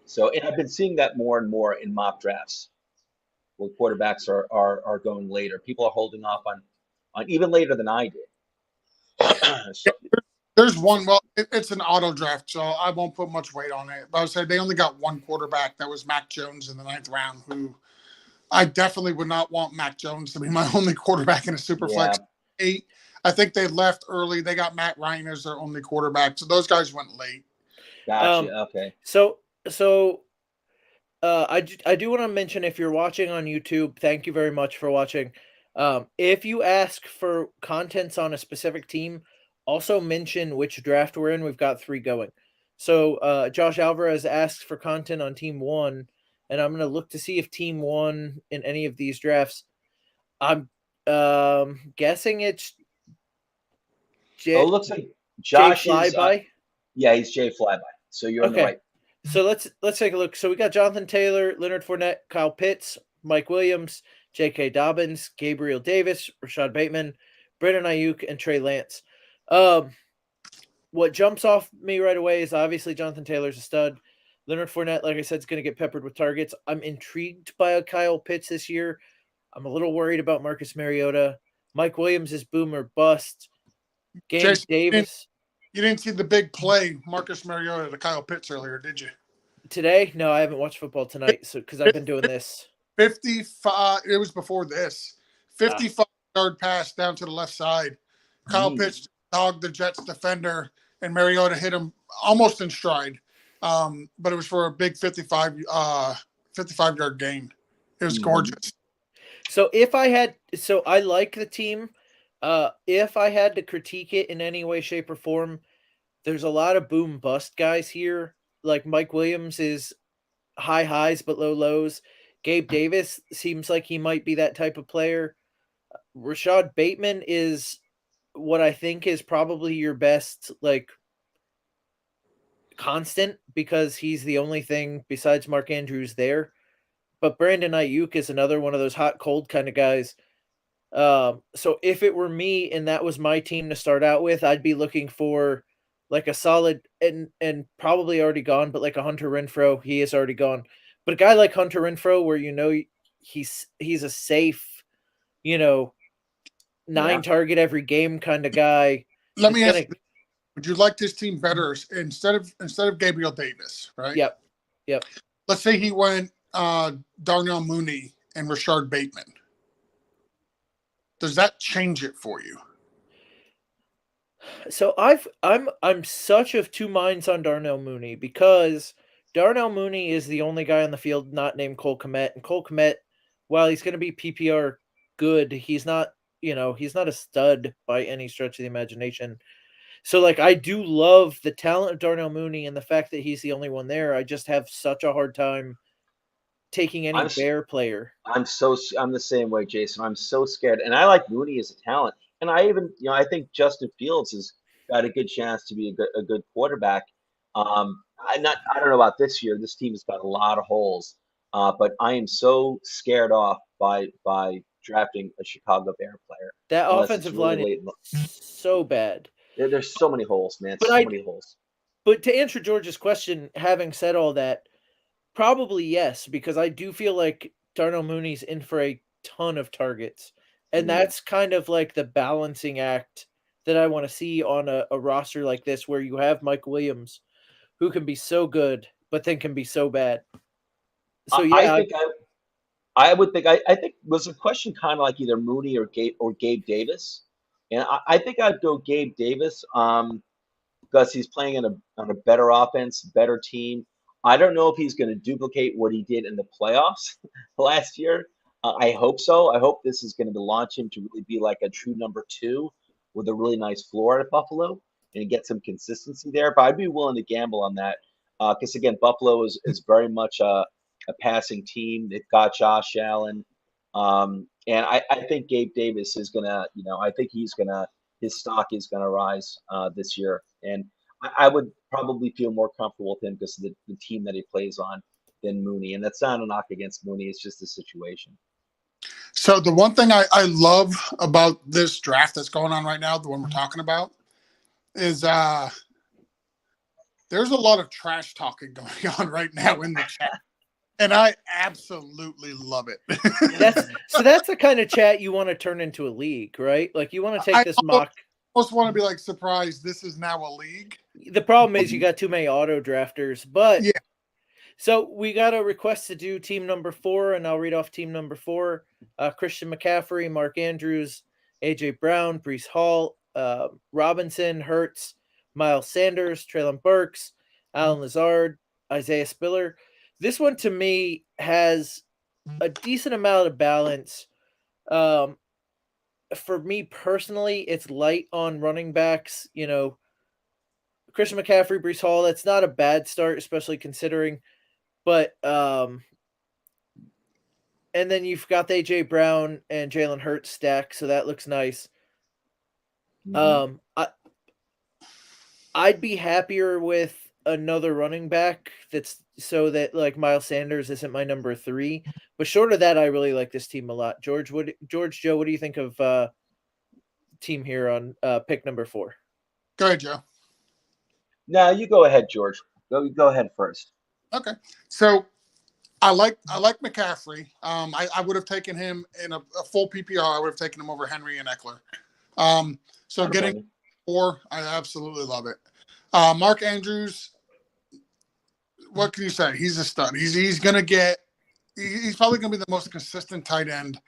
So, and I've been seeing that more and more in mock drafts where quarterbacks are going later. People are holding off on even later than I did. So, there's one. Well, it's an auto draft, so I won't put much weight on it. But I would say they only got one quarterback. That was Mac Jones in the 9th round, who I definitely would not want Mac Jones to be my only quarterback in a Superflex 8. I think they left early. They got Matt Ryan as their only quarterback. So those guys went late. Gotcha. Okay. So I do want to mention, if you're watching on YouTube, thank you very much for watching. If you ask for contents on a specific team, also mention which draft we're in. We've got 3 going. So Josh Alvarez asks for content on team 1, and I'm going to look to see if team 1 in any of these drafts. I'm guessing it's it looks like Josh Jay Flyby. Yeah, he's Jay Flyby. So you're on the right. So let's take a look. So we got Jonathan Taylor, Leonard Fournette, Kyle Pitts, Mike Williams, J.K. Dobbins, Gabriel Davis, Rashad Bateman, Brandon Ayuk, and Trey Lance. What jumps off me right away is obviously Jonathan Taylor's a stud. Leonard Fournette, like I said, is going to get peppered with targets. I'm intrigued by Kyle Pitts this year. I'm a little worried about Marcus Mariota. Mike Williams is boom or bust. James Davis. You didn't see the big play, Marcus Mariota to Kyle Pitts earlier, did you? Today? No, I haven't watched football tonight, so because I've been doing this. 55. It was before this. 55-yard pass down to the left side. Kyle Pitts dogged the Jets defender, and Mariota hit him almost in stride. But it was for a big 55-yard gain. It was gorgeous. So I like the team. If I had to critique it in any way, shape, or form, there's a lot of boom bust guys here. Like Mike Williams is high highs but low lows. Gabe Davis seems like he might be that type of player. Rashad Bateman is what I think is probably your best, like, constant, because he's the only thing besides Mark Andrews there. But Brandon Ayuk is another one of those hot cold kind of guys. So if it were me and that was my team to start out with, I'd be looking for like a solid and probably already gone, but like a Hunter Renfrow. He is already gone. But a guy like Hunter Renfrow, where he's a safe, 9 target every game kind of guy. Let me ask you, would you like this team better instead of Gabriel Davis, right? Yep. Let's say he went Darnell Mooney and Rashard Bateman. Does that change it for you? So I'm such of two minds on Darnell Mooney, because Darnell Mooney is the only guy on the field not named Cole Kmet, and Cole Kmet, while he's going to be PPR good, he's not a stud by any stretch of the imagination. So, like, I do love the talent of Darnell Mooney and the fact that he's the only one there. I just have such a hard time taking any Bear player. I'm the same way, Jason. I'm so scared, and I like Mooney as a talent, and I even I think Justin Fields has got a good chance to be a good quarterback. I don't know about this year. This team has got a lot of holes. But I am so scared off by drafting a Chicago Bear player That unless it's offensive really line late. is so bad. There's so many holes, man. But So many holes. but to answer George's question, having said all that, probably yes, because I do feel like Darnell Mooney's in for a ton of targets. And Mhm. that's kind of like the balancing act that I want to see on a roster like this, where you have Mike Williams, who can be so good, but then can be so bad. So I yeah, think I would think I think was a question kind of like either Mooney or Gabe Davis, and I think I'd go Gabe Davis. Because he's playing in on a better offense, better team. I don't know if he's going to duplicate what he did in the playoffs last year. I hope so. I hope this is going to launch him to really be like a true number two with a really nice floor at Buffalo and get some consistency there. But I'd be willing to gamble on that because again, Buffalo is very much a passing team. They've got Josh Allen, and I think Gabe Davis is gonna, I think he's gonna his stock is gonna rise this year, and I would probably feel more comfortable with him because of the team that he plays on than Mooney. And that's not a knock against Mooney; it's just the situation. So the one thing I love about this draft that's going on right now, the one we're talking about, is there's a lot of trash talking going on right now in the chat. And I absolutely love it. that's the kind of chat you want to turn into a league, right? Like you want to take this mock. I almost want to be like surprised this is now a league. The problem is you got too many auto drafters, but yeah. So we got a request to do team number 4, and I'll read off team number 4. Christian McCaffrey, Mark Andrews, AJ Brown, Brees Hall, Robinson, Hurts, Miles Sanders, Treylon Burks, Alan Lazard, Isaiah Spiller. This one to me has a decent amount of balance. For me personally, it's light on running backs. Christian McCaffrey, Brees Hall, that's not a bad start, especially considering. But and then you've got the AJ Brown and Jalen Hurts stack, so that looks nice. Mhm. I'd be happier with another running back that's so that like Miles Sanders isn't my number 3. But short of that, I really like this team a lot. Joe, what do you think of team here on pick number 4? Go ahead, Joe. No, you go ahead, George. Go ahead first. Okay. So I like McCaffrey. I would have taken him in a full PPR. I would have taken him over Henry and Eckler. So getting 4, I absolutely love it. Mark Andrews, what can you say? He's a stud. He's gonna get. He's probably gonna be the most consistent tight end,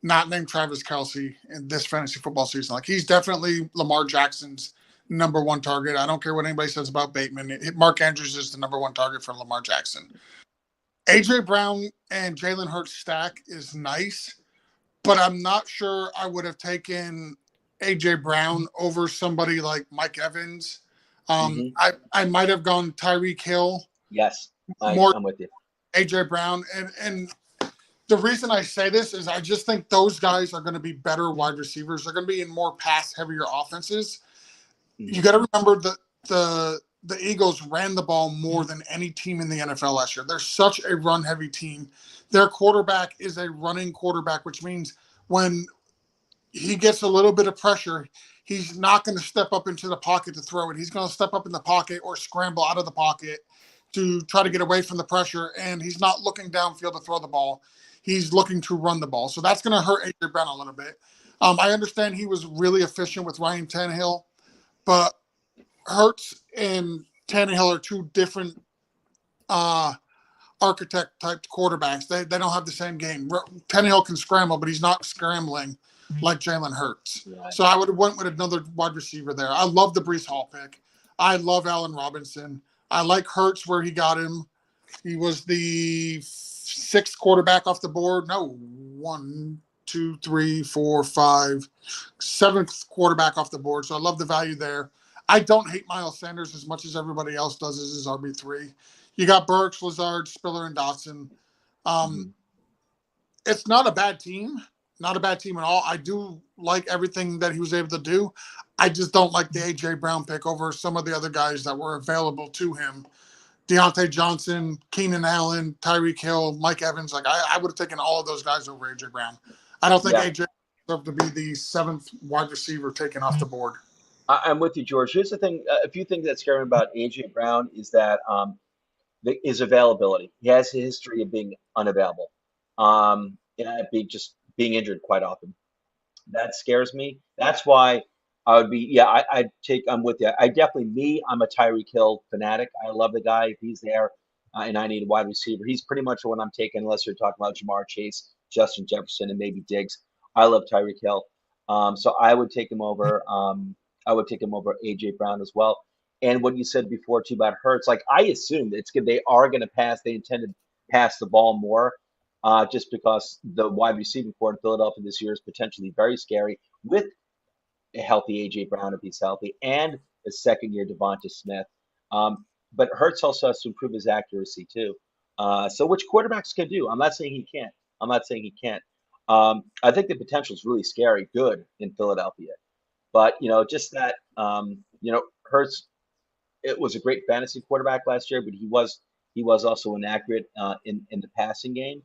not named Travis Kelce in this fantasy football season. Like he's definitely Lamar Jackson's number 1 target. I don't care what anybody says about Bateman. Mark Andrews is the number 1 target for Lamar Jackson. AJ Brown and Jalen Hurts stack is nice, but I'm not sure I would have taken AJ Brown over somebody like Mike Evans. I might have gone Tyreek Hill. Yes, I'm with you. AJ Brown, and the reason I say this is I just think those guys are going to be better wide receivers. They're going to be in more pass heavier offenses. You got to remember that the Eagles ran the ball more than any team in the NFL last year. They're such a run-heavy team. Their quarterback is a running quarterback, which means when he gets a little bit of pressure, he's not going to step up into the pocket to throw it. He's going to step up in the pocket or scramble out of the pocket to try to get away from the pressure, and he's not looking downfield to throw the ball. He's looking to run the ball. So that's going to hurt A.J. Brown a little bit. I understand he was really efficient with Ryan Tannehill, but Hurts and Tannehill are 2 different architect type quarterbacks. They don't have the same game. Tannehill can scramble, but he's not scrambling like Jalen Hurts. Right. So I would have went with another wide receiver there. I love the Brees Hall pick. I love Allen Robinson. I like Hurts where he got him. He was the 6th quarterback off the board. No, 1, 2, 3, 4, 5, 7th quarterback off the board. So I love the value there. I don't hate Miles Sanders as much as everybody else does as his RB3. You got Burks, Lazard, Spiller, and Dotson. It's not a bad team. Not a bad team at all. I do like everything that he was able to do. I just don't like the A.J. Brown pick over some of the other guys that were available to him Deontay Johnson, Keenan Allen, Tyreek Hill, Mike Evans. Like I would have taken all of those guys over AJ Brown. I don't think Yeah. AJ deserved to be the 7th wide receiver taken off the board. I'm with you, George. Here's the thing: a few things that scare me about AJ Brown is that his availability. He has a history of being unavailable, and being injured quite often. That scares me. That's why I would be. Yeah, I'm with you. I'm a Tyreek Hill fanatic. I love the guy. If he's there, and I need a wide receiver, he's pretty much the one I'm taking. Unless you're talking about Jamar Chase, Justin Jefferson, and maybe Diggs. I love Tyreek Hill. So I would take him over. I would take him over AJ Brown as well. And what you said before too about Hurts, like I assume it's good. They are going to pass. They intend to pass the ball more just because the wide receiving core in Philadelphia this year is potentially very scary with a healthy A.J. Brown if he's healthy and a second-year Devonta Smith. But Hurts also has to improve his accuracy too. So which quarterbacks can do. I'm not saying he can't. I think the potential is really scary good in Philadelphia. But, just that, Hurts, it was a great fantasy quarterback last year, but he was also inaccurate in the passing game.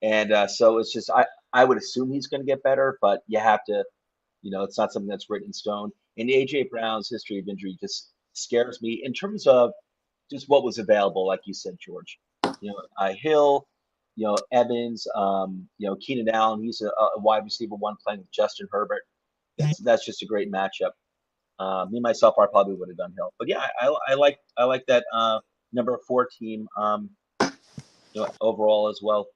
And so it's just I would assume he's going to get better, but you have to, it's not something that's written in stone. And AJ Brown's history of injury just scares me in terms of just what was available, like you said, George. Hill, Evans, Keenan Allen. He's a wide receiver one playing with Justin Herbert. That's just a great matchup. Me myself, I probably would have done Hill, but yeah, I like that number 4 team overall as well.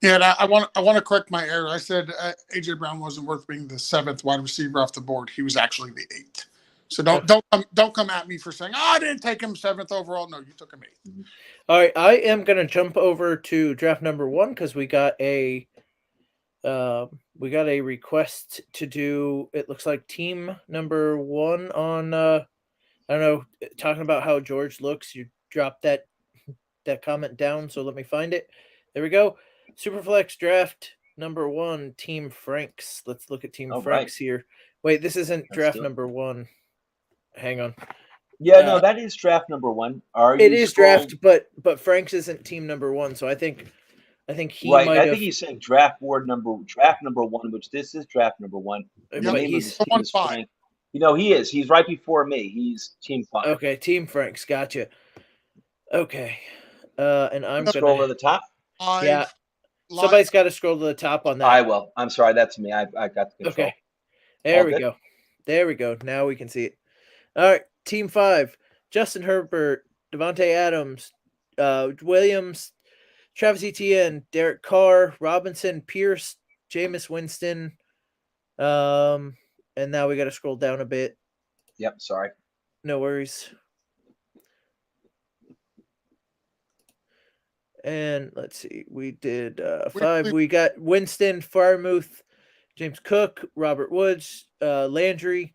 Yeah, and I want to correct my error. I said AJ Brown wasn't worth being the 7th wide receiver off the board. He was actually the 8th. So don't come at me for saying, I didn't take him 7th overall. No, you took him 8th. Mm-hmm. All right, I am gonna jump over to draft number 1 because we got a request to do. It looks like team number 1 on. I don't know, talking about how George looks. You dropped that comment down, so let me find it. There we go. Superflex draft number 1, Team Franks. Let's look at Team Franks here. Wait, this isn't draft number 1. Hang on. Yeah, no, that is draft number 1. It is draft, but Franks isn't team number 1. So I think he right. might. I think he's saying draft number 1, which this is draft number 1. But the name he's of his team is Frank. He is. He's right before me. He's Team 5. Okay, Team Franks. Gotcha. Okay. And I'm scroll to the top. Yeah. Somebody's got to scroll to the top on that. I will. I'm sorry. That's me. I got the control. Okay. There we go. There we go. Now we can see it. All right. Team 5. Justin Herbert, Devontae Adams, Williams, Travis Etienne, Derek Carr, Robinson, Pierce, Jameis Winston. And now we got to scroll down a bit. Yep. Sorry. No worries. And let's see, we did 5. We got Winston, Freiermuth, James Cook, Robert Woods, Landry.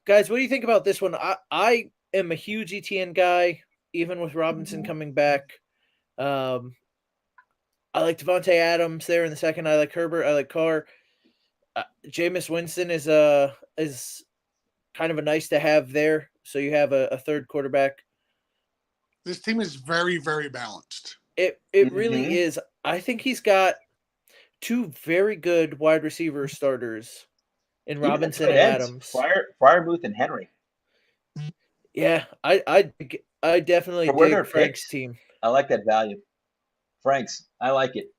Guys, what do you think about this one? I am a huge ETN guy, even with Robinson coming back. I like Devontae Adams there in the second. I like Herbert. I like Carr. Jameis Winston is kind of a nice to have there. So you have a third quarterback. This team is very, very balanced. It really is. I think he's got 2 very good wide receiver starters in Robinson and Adams. Freiermuth and Henry. Yeah, I definitely dig Frank's team. I like that value. Frank's, I like it.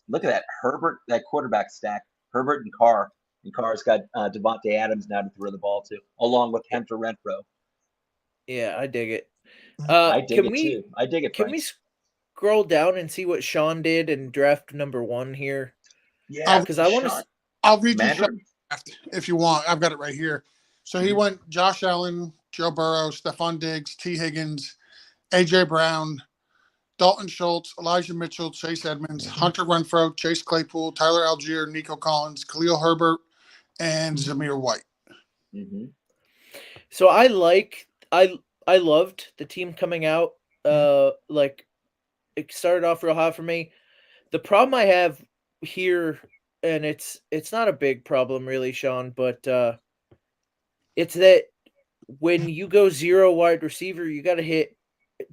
Look at that Herbert, that quarterback stack. Herbert and Carr. And Carr's got Devontae Adams now to throw the ball to, along with Hunter Renfrow. Yeah, I dig it. I dig it too. I dig it. Can we scroll down and see what Sean did in draft number 1 here? Yeah, because I want to. I'll read you Sean draft if you want. I've got it right here. So he went Josh Allen, Joe Burrow, Stephon Diggs, T. Higgins, A.J. Brown, Dalton Schultz, Elijah Mitchell, Chase Edmonds, Hunter Renfrow, Chase Claypool, Tyler Algier, Nico Collins, Khalil Herbert, and Zamir White. Mm-hmm. So I loved the team coming out. Like it started off real hot for me. The problem I have here, and it's not a big problem really, Sean, but it's that when you go 0 wide receiver, you got to hit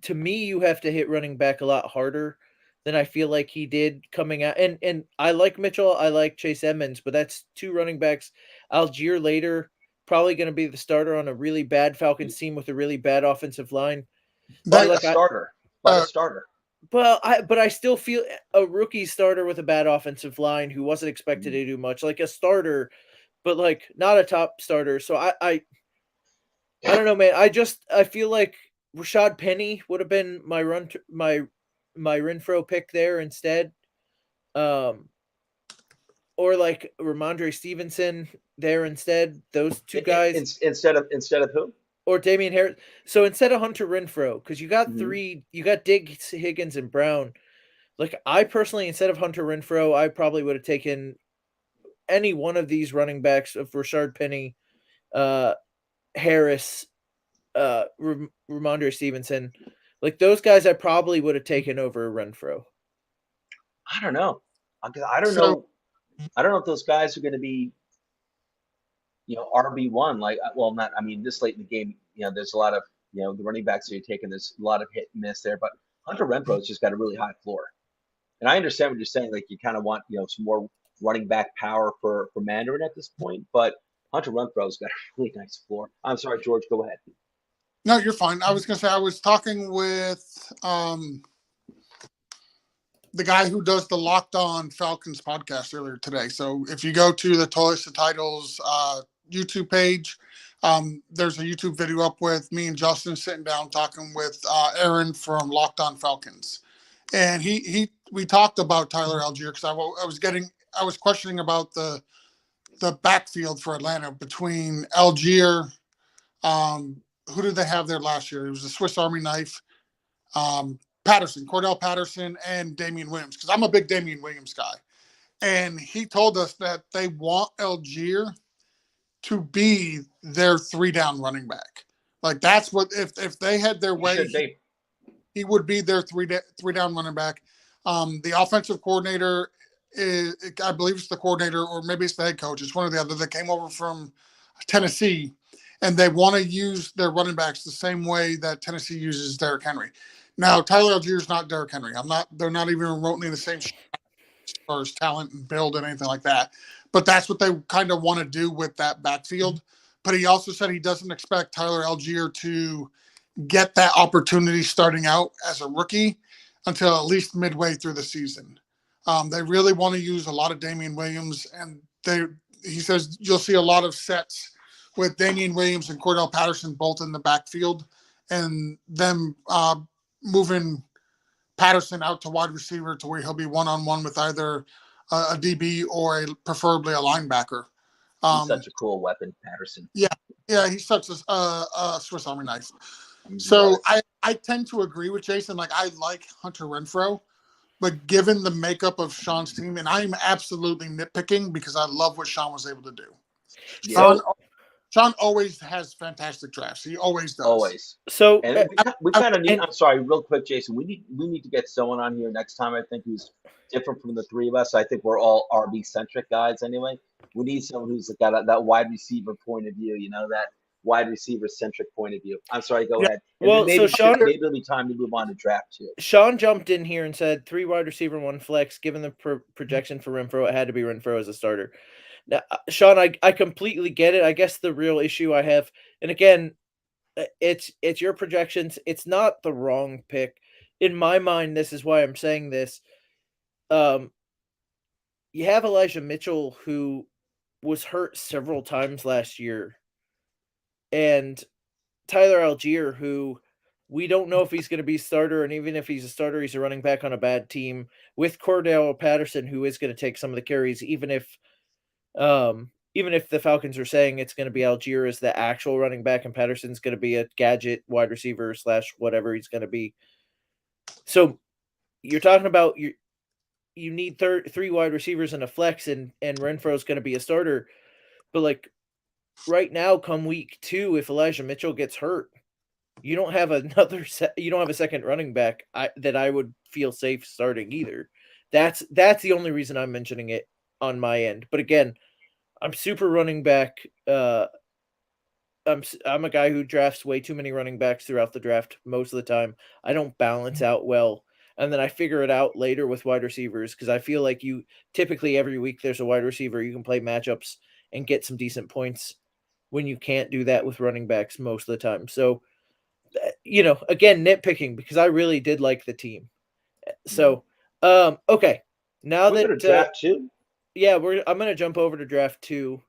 to me, you have to hit running back a lot harder than I feel like he did coming out. And I like Mitchell, I like Chase Edmonds, but that's two running backs. Algier later probably going to be the starter on a really bad Falcons team with a really bad offensive line. But That, a starter. But a starter. But I still feel a rookie starter with a bad offensive line who wasn't expected to do much, like a starter, but like not a top starter. So I don't know, man. I feel like Rashad Penny would have been my my Renfro pick there instead. Or like Ramondre Stevenson there instead. Those two guys. Instead of who? Or Damian Harris. So instead of Hunter Renfro, because you got Mhm. you got Diggs, Higgins, and Brown. Like I personally, instead of Hunter Renfro, I probably would have taken any one of these running backs of Rashard Penny, uh, Harris, Ramondre Stevenson. Like those guys, I probably would have taken over Renfro. I don't know. I don't so know. I don't know if those guys are going to be, RB1. Like, well, not. I mean, this late in the game, there's a lot of, the running backs that you're taking. There's a lot of hit and miss there, but Hunter Renfro's just got a really high floor. And I understand what you're saying. Like, you kind of want, some more running back power for Mandarin at this point, but Hunter Renfro's got a really nice floor. I'm sorry, George. Go ahead. no, you're fine. I was gonna say I was talking with the guy who does the Locked On Falcons podcast earlier today. So if you go to the Toys to Titles YouTube page, there's a YouTube video up with me and Justin sitting down talking with Aaron from Locked On Falcons, and we talked about Tyler Algier because I was questioning about the backfield for Atlanta between Algier. Who did they have there last year? It was a Swiss Army knife. Patterson, Cordell Patterson, and Damian Williams, because I'm a big Damian Williams guy. And he told us that they want Algier to be their 3-down running back. Like that's what if they had their way, he would be their 3-down running back. The offensive coordinator is, I believe it's the coordinator, or maybe it's the head coach. It's one or the other that came over from Tennessee, and they want to use their running backs the same way that Tennessee uses Derrick Henry. Now, Tyler Algier is not Derrick Henry. They're not even remotely the same as far as talent and build and anything like that. But that's what they kind of want to do with that backfield. But he also said he doesn't expect Tyler Algier to get that opportunity starting out as a rookie until at least midway through the season. They really want to use a lot of Damian Williams, and he says you'll see a lot of sets with Damian Williams and Cordell Patterson both in the backfield, and them moving Patterson out to wide receiver to where he'll be one-on-one with either a DB or preferably a linebacker. He's such a cool weapon, Patterson. Yeah, he's such a Swiss Army knife. So I tend to agree with Jason. Like I like Hunter Renfro, but given the makeup of Sean's team, and I'm absolutely nitpicking because I love what Sean was able to do. Yeah. Sean always has fantastic drafts. He always does. Always. So and we kind of need. I'm sorry, real quick, Jason. We need to get someone on here next time. I think who's different from the three of us. I think we're all RB centric guys anyway. We need someone who's got that wide receiver point of view. That wide receiver centric point of view. I'm sorry. Go ahead. And well, maybe, so Sean, maybe it'll be time to move on to draft too. Sean jumped in here and said 3 wide receiver, 1 flex. Given the projection for Renfro, it had to be Renfro as a starter. Now, Sean, I completely get it. I guess the real issue I have, and again, it's your projections. It's not the wrong pick. In my mind, this is why I'm saying this. You have Elijah Mitchell, who was hurt several times last year, and Tyler Algier, who we don't know if he's going to be starter, and even if he's a starter, he's a running back on a bad team, with Cordell Patterson, who is going to take some of the carries, even if the Falcons are saying it's going to be Algier as the actual running back and Patterson's going to be a gadget wide receiver / whatever he's going to be. So you're talking about you need 3 wide receivers and a flex, and Renfro's going to be a starter. But like right now, come week 2, if Elijah Mitchell gets hurt, you don't have a second running back that I would feel safe starting either. That's the only reason I'm mentioning it on my end. But again, I'm super running back I'm a guy who drafts way too many running backs throughout the draft most of the time. I don't balance out well, and then I figure it out later with wide receivers because I feel like you typically every week there's a wide receiver you can play matchups and get some decent points when you can't do that with running backs most of the time. So, again, nitpicking because I really did like the team. So, okay, now We're gonna that draft too. yeah, I'm gonna jump over to draft 2.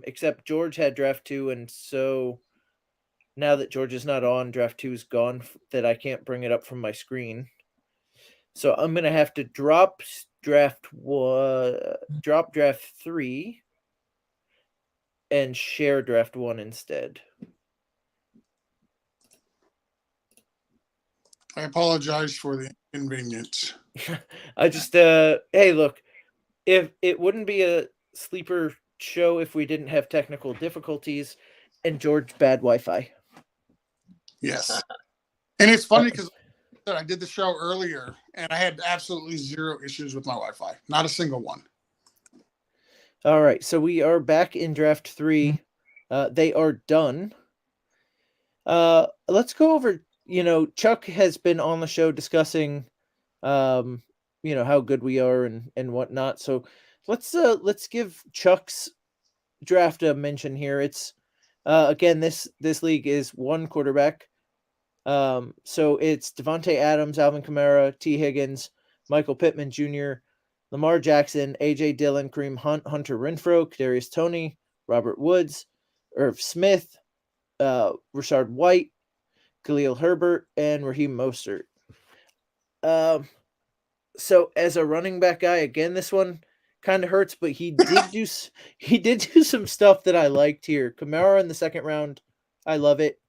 Except George had draft 2, and so now that George is not on, draft 2 is gone. That I can't bring it up from my screen. So I'm gonna have to drop draft 3, and share draft 1 instead. I apologize for the inconvenience. I just hey, look, if it wouldn't be a sleeper show if we didn't have technical difficulties and George bad Wi-Fi. Yes. And it's funny because I did the show earlier and I had absolutely zero issues with my Wi-Fi. Not a single one. All right, so we are back in draft 3. They are done. Let's go over, Chuck has been on the show discussing how good we are and whatnot. So let's give Chuck's draft a mention here. It's again, this league is 1 quarterback. So it's Devontae Adams, Alvin Kamara, T. Higgins, Michael Pittman Jr., Lamar Jackson, A.J. Dillon, Kareem Hunt, Hunter Renfrow, Kadarius Toney, Robert Woods, Irv Smith, Rashard White, Khalil Herbert, and Raheem Mostert. So as a running back guy, again, this one kind of hurts, but he did do some stuff that I liked here. Kamara in the 2nd round, I love it.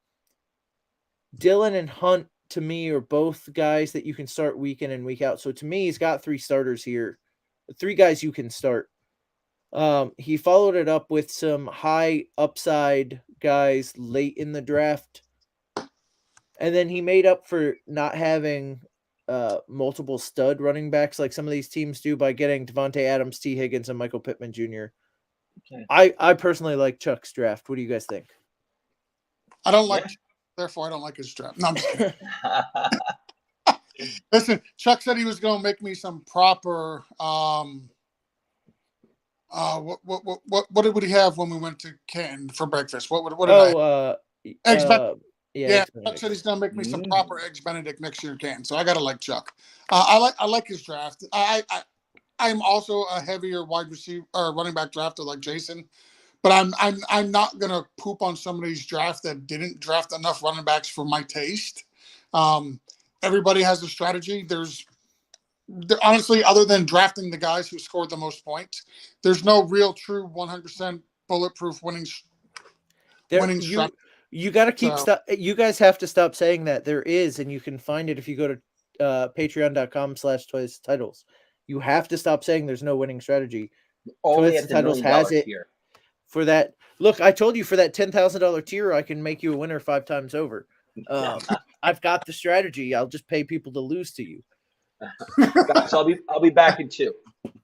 Dillon and Hunt to me are both guys that you can start week in and week out. So to me, he's got 3 starters here, 3 guys you can start. He followed it up with some high upside guys late in the draft. And then he made up for not having multiple stud running backs like some of these teams do by getting Devontae Adams, T. Higgins, and Michael Pittman Jr. Okay. I personally like Chuck's draft. What do you guys think? I don't like, therefore I don't like his draft. No, I'm just kidding. Listen, Chuck said he was going to make me some proper. What did he have when we went to Canton for breakfast? What did I? Eggs Benedict. Yeah, Chuck said he's going to make me some proper eggs Benedict next year in Canton. So I got to like Chuck. I like his draft. I'm also a heavier wide receiver or running back drafter like Jason, but I'm not going to poop on somebody's draft that didn't draft enough running backs for my taste. Everybody has a strategy. Honestly, other than drafting the guys who scored the most points, there's no real true 100% bulletproof winning strategy. You got to keep you guys have to stop saying that. There is, and you can find it if you go to patreon.com/titles. You have to stop saying there's no winning strategy. Only at the Titles $1 has it tier. for that. Look, I told you for that $10,000 tier, I can make you a winner 5 times over. I've got the strategy. I'll just pay people to lose to you. Guys, I'll be back in 2.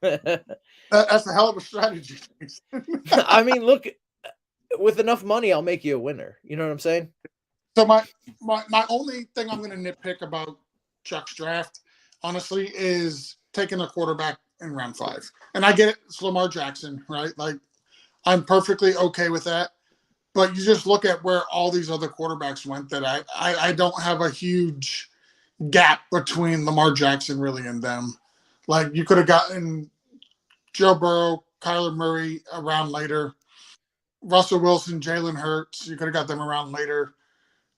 That's a hell of a strategy. I mean, look, with enough money, I'll make you a winner. You know what I'm saying? So my only thing I'm going to nitpick about Chuck's draft, honestly, is taking a quarterback in round 5. And I get it, it's Lamar Jackson, right? Like, I'm perfectly okay with that. But you just look at where all these other quarterbacks went that I don't have a huge gap between Lamar Jackson really and them. Like, you could have gotten Joe Burrow, Kyler Murray around later. Russell Wilson, Jalen Hurts, you could have got them around later.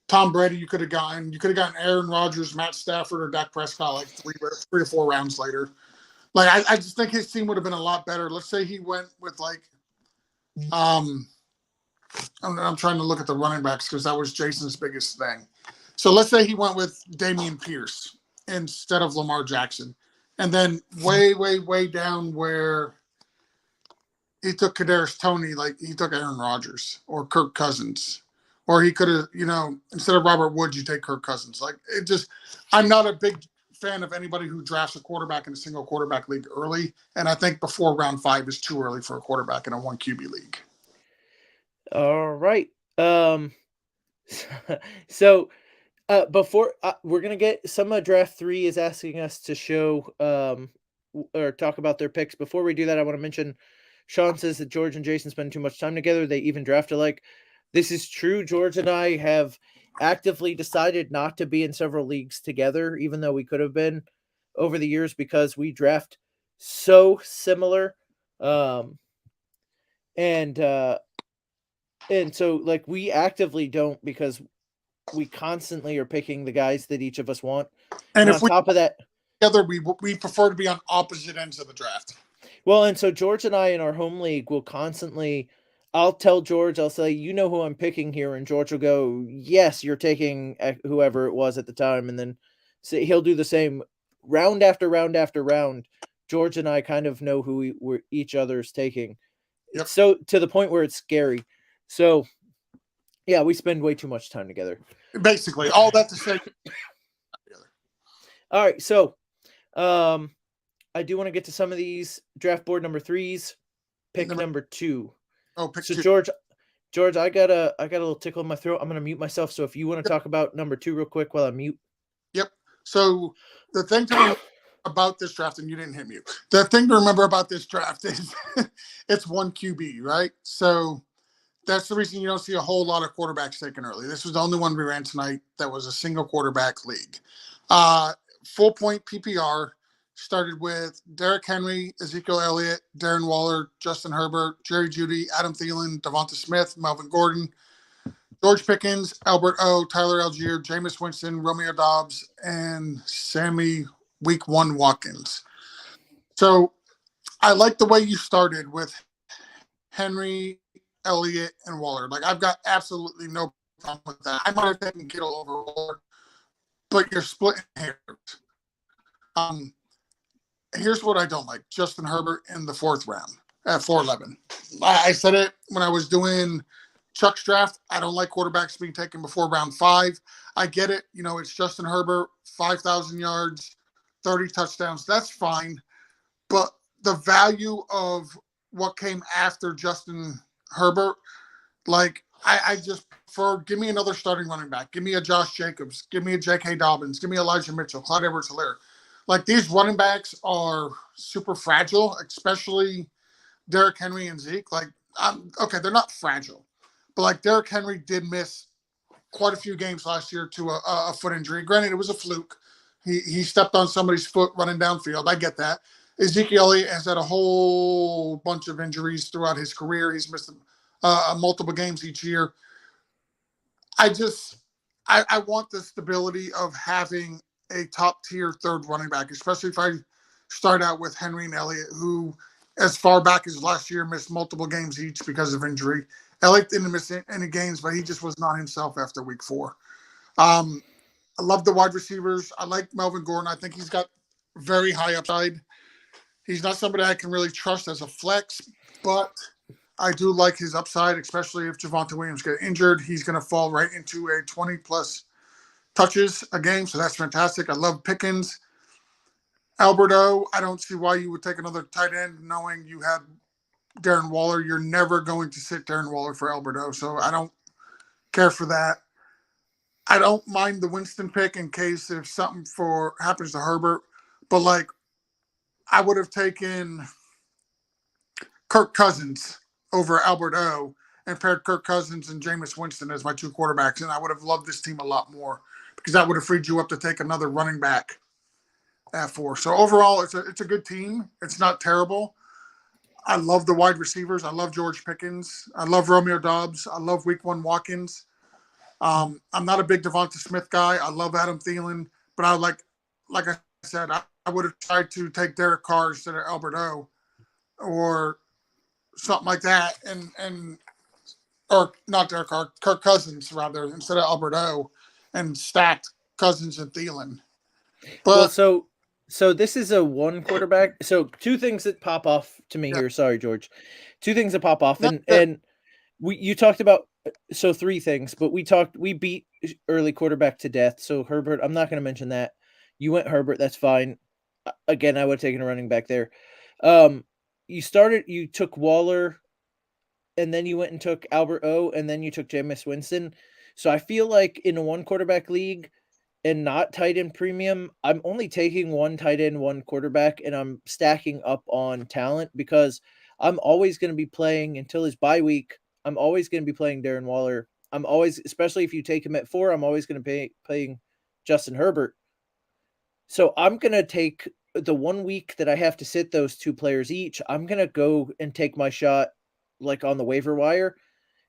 Tom Brady, you could have gotten Aaron Rodgers, Matt Stafford, or Dak Prescott like 3 or 4 rounds later. Like, I just think his team would have been a lot better. Let's say he went with like, I'm trying to look at the running backs because that was Jason's biggest thing. So let's say he went with Dameon Pierce instead of Lamar Jackson. And then way, way, way down where he took Kadarius Toney, like he took Aaron Rodgers or Kirk Cousins. Or he could have, instead of Robert Woods, you take Kirk Cousins. Like, I'm not a big fan of anybody who drafts a quarterback in a single quarterback league early. And I think before round 5 is too early for a quarterback in a 1 QB league. All right. Um, so before we're gonna get some draft 3 is asking us to show or talk about their picks. Before we do that, I want to mention Sean says that George and Jason spend too much time together. They even draft alike. This is true. George and I have actively decided not to be in several leagues together, even though we could have been over the years because we draft so similar. Um, and so like we actively don't because we constantly are picking the guys that each of us want. And And if on top of that, together, we prefer to be on opposite ends of the draft. well, and so George and I in our home league will constantly I'll tell George, I'll say, you know who I'm picking here, and George will go, yes, you're taking whoever it was at the time, and then he'll do the same round after round after round. George and I kind of know who we're each other's taking. Yep. So to the point where it's scary. So yeah, we spend way too much time together. Basically, all that to say. All right, so I do want to get to some of these draft board number 3s. Pick number 2. Oh, pick so 2. George, I got a little tickle in my throat. I'm gonna mute myself. So if you want to talk about number 2 real quick while I mute. Yep. So the thing to remember about this draft, and you didn't hit mute. The thing to remember about this draft is it's 1 QB, right? So that's the reason you don't see a whole lot of quarterbacks taken early. This was the only one we ran tonight that was a single quarterback league. Full point PPR started with Derrick Henry, Ezekiel Elliott, Darren Waller, Justin Herbert, Jerry Jeudy, Adam Thielen, Devonta Smith, Melvin Gordon, George Pickens, Albert O, Tyler Algier, Jameis Winston, Romeo Dobbs, and Sammy Week 1 Watkins. So I like the way you started with Henry, Elliott, and Waller. Like, I've got absolutely no problem with that. I might have taken Kittle over Waller, but you're splitting hairs. Here's what I don't like. Justin Herbert in the 4th round at 4'11". I said it when I was doing Chuck's draft. I don't like quarterbacks being taken before round 5. I get it. You know, it's Justin Herbert, 5,000 yards, 30 touchdowns. That's fine. But the value of what came after Justin Herbert, like, I just prefer, give me another starting running back. Give me a Josh Jacobs. Give me a J.K. Dobbins. Give me Elijah Mitchell, Clyde Edwards-Helaire. Like, these running backs are super fragile, especially Derrick Henry and Zeke. Like, okay, they're not fragile. But, like, Derrick Henry did miss quite a few games last year to a foot injury. Granted, it was a fluke. He stepped on somebody's foot running downfield. I get that. Ezekiel Elliott has had a whole bunch of injuries throughout his career. He's missed multiple games each year. I want the stability of having a top-tier 3rd running back, especially if I start out with Henry and Elliott, who, as far back as last year, missed multiple games each because of injury. Elliott didn't miss any games, but he just was not himself after week 4. I love the wide receivers. I like Melvin Gordon. I think he's got very high upside. He's not somebody I can really trust as a flex, but I do like his upside, especially if Javonte Williams gets injured. He's going to fall right into a 20-plus touches a game, so that's fantastic. I love Pickens. Alberto, I don't see why you would take another tight end knowing you had Darren Waller. You're never going to sit Darren Waller for Alberto, so I don't care for that. I don't mind the Winston pick in case if something happens to Herbert, but like I would have taken Kirk Cousins over Alberto and paired Kirk Cousins and Jameis Winston as my 2 quarterbacks, and I would have loved this team a lot more because that would have freed you up to take another running back at 4. So overall, it's a good team. It's not terrible. I love the wide receivers. I love George Pickens. I love Romeo Dobbs. I love Week 1 Watkins. I'm not a big Devonta Smith guy. I love Adam Thielen, but like I said, I would have tried to take Derek Carr instead of Alberto or something like that, or not Derek Carr, Kirk Cousins rather, instead of Alberto, and stacked Cousins and Thielen. But well, so this is a 1 quarterback. So 2 things that pop off to me here. Sorry, George. 2 things that pop off, and you talked about 3 things, but we beat early quarterback to death. So Herbert, I'm not going to mention that. You went Herbert, that's fine. Again, I would have taken a running back there. You took Waller and then you went and took Albert O, and then you took Jameis Winston. So I feel like in a one quarterback league and not tight end premium, I'm only taking one tight end, one quarterback, and I'm stacking up on talent because I'm always going to be playing until his bye week. I'm always going to be playing Darren Waller. I'm always, especially if you take him at 4, I'm always going to be playing Justin Herbert. So I'm going to take the 1 week that I have to sit those 2 players each. I'm going to go and take my shot like on the waiver wire,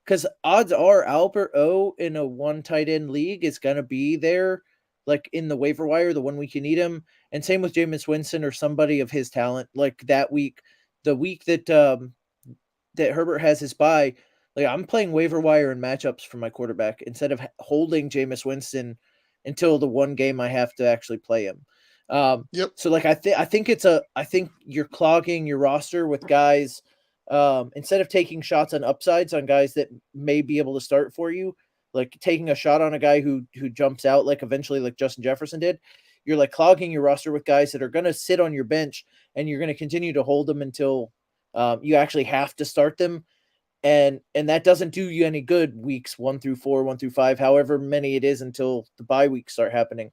because odds are Albert O in a one tight end league is going to be there like in the waiver wire the 1 week you need him. And same with Jameis Winston or somebody of his talent, like that week, the week that that Herbert has his bye. Like I'm playing waiver wire and matchups for my quarterback instead of holding Jameis Winston until the one game I have to actually play him. Yep. So like I think you're clogging your roster with guys instead of taking shots on upsides on guys that may be able to start for you, like taking a shot on a guy who jumps out like eventually like Justin Jefferson did. You're like clogging your roster with guys that are going to sit on your bench, and you're going to continue to hold them until you actually have to start them. And that doesn't do you any good weeks 1 through 4, 1 through 5, however many it is until the bye weeks start happening.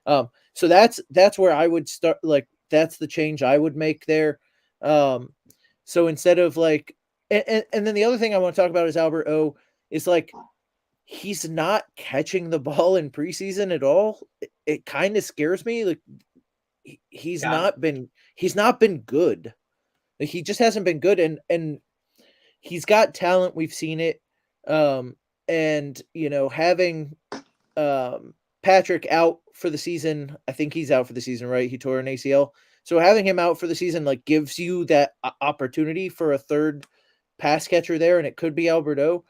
So that's where I would start. Like that's the change I would make there. So instead of like, and then the other thing I want to talk about is Albert O is like, he's not catching the ball in preseason at all. It kind of scares me. Like he's not been good. Like he just hasn't been good. And he's got talent. We've seen it. And having, Patrick out for the season, I think he's out for the season, right? He tore an ACL. So having him out for the season, like gives you that opportunity for a third pass catcher there. And it could be Albert O,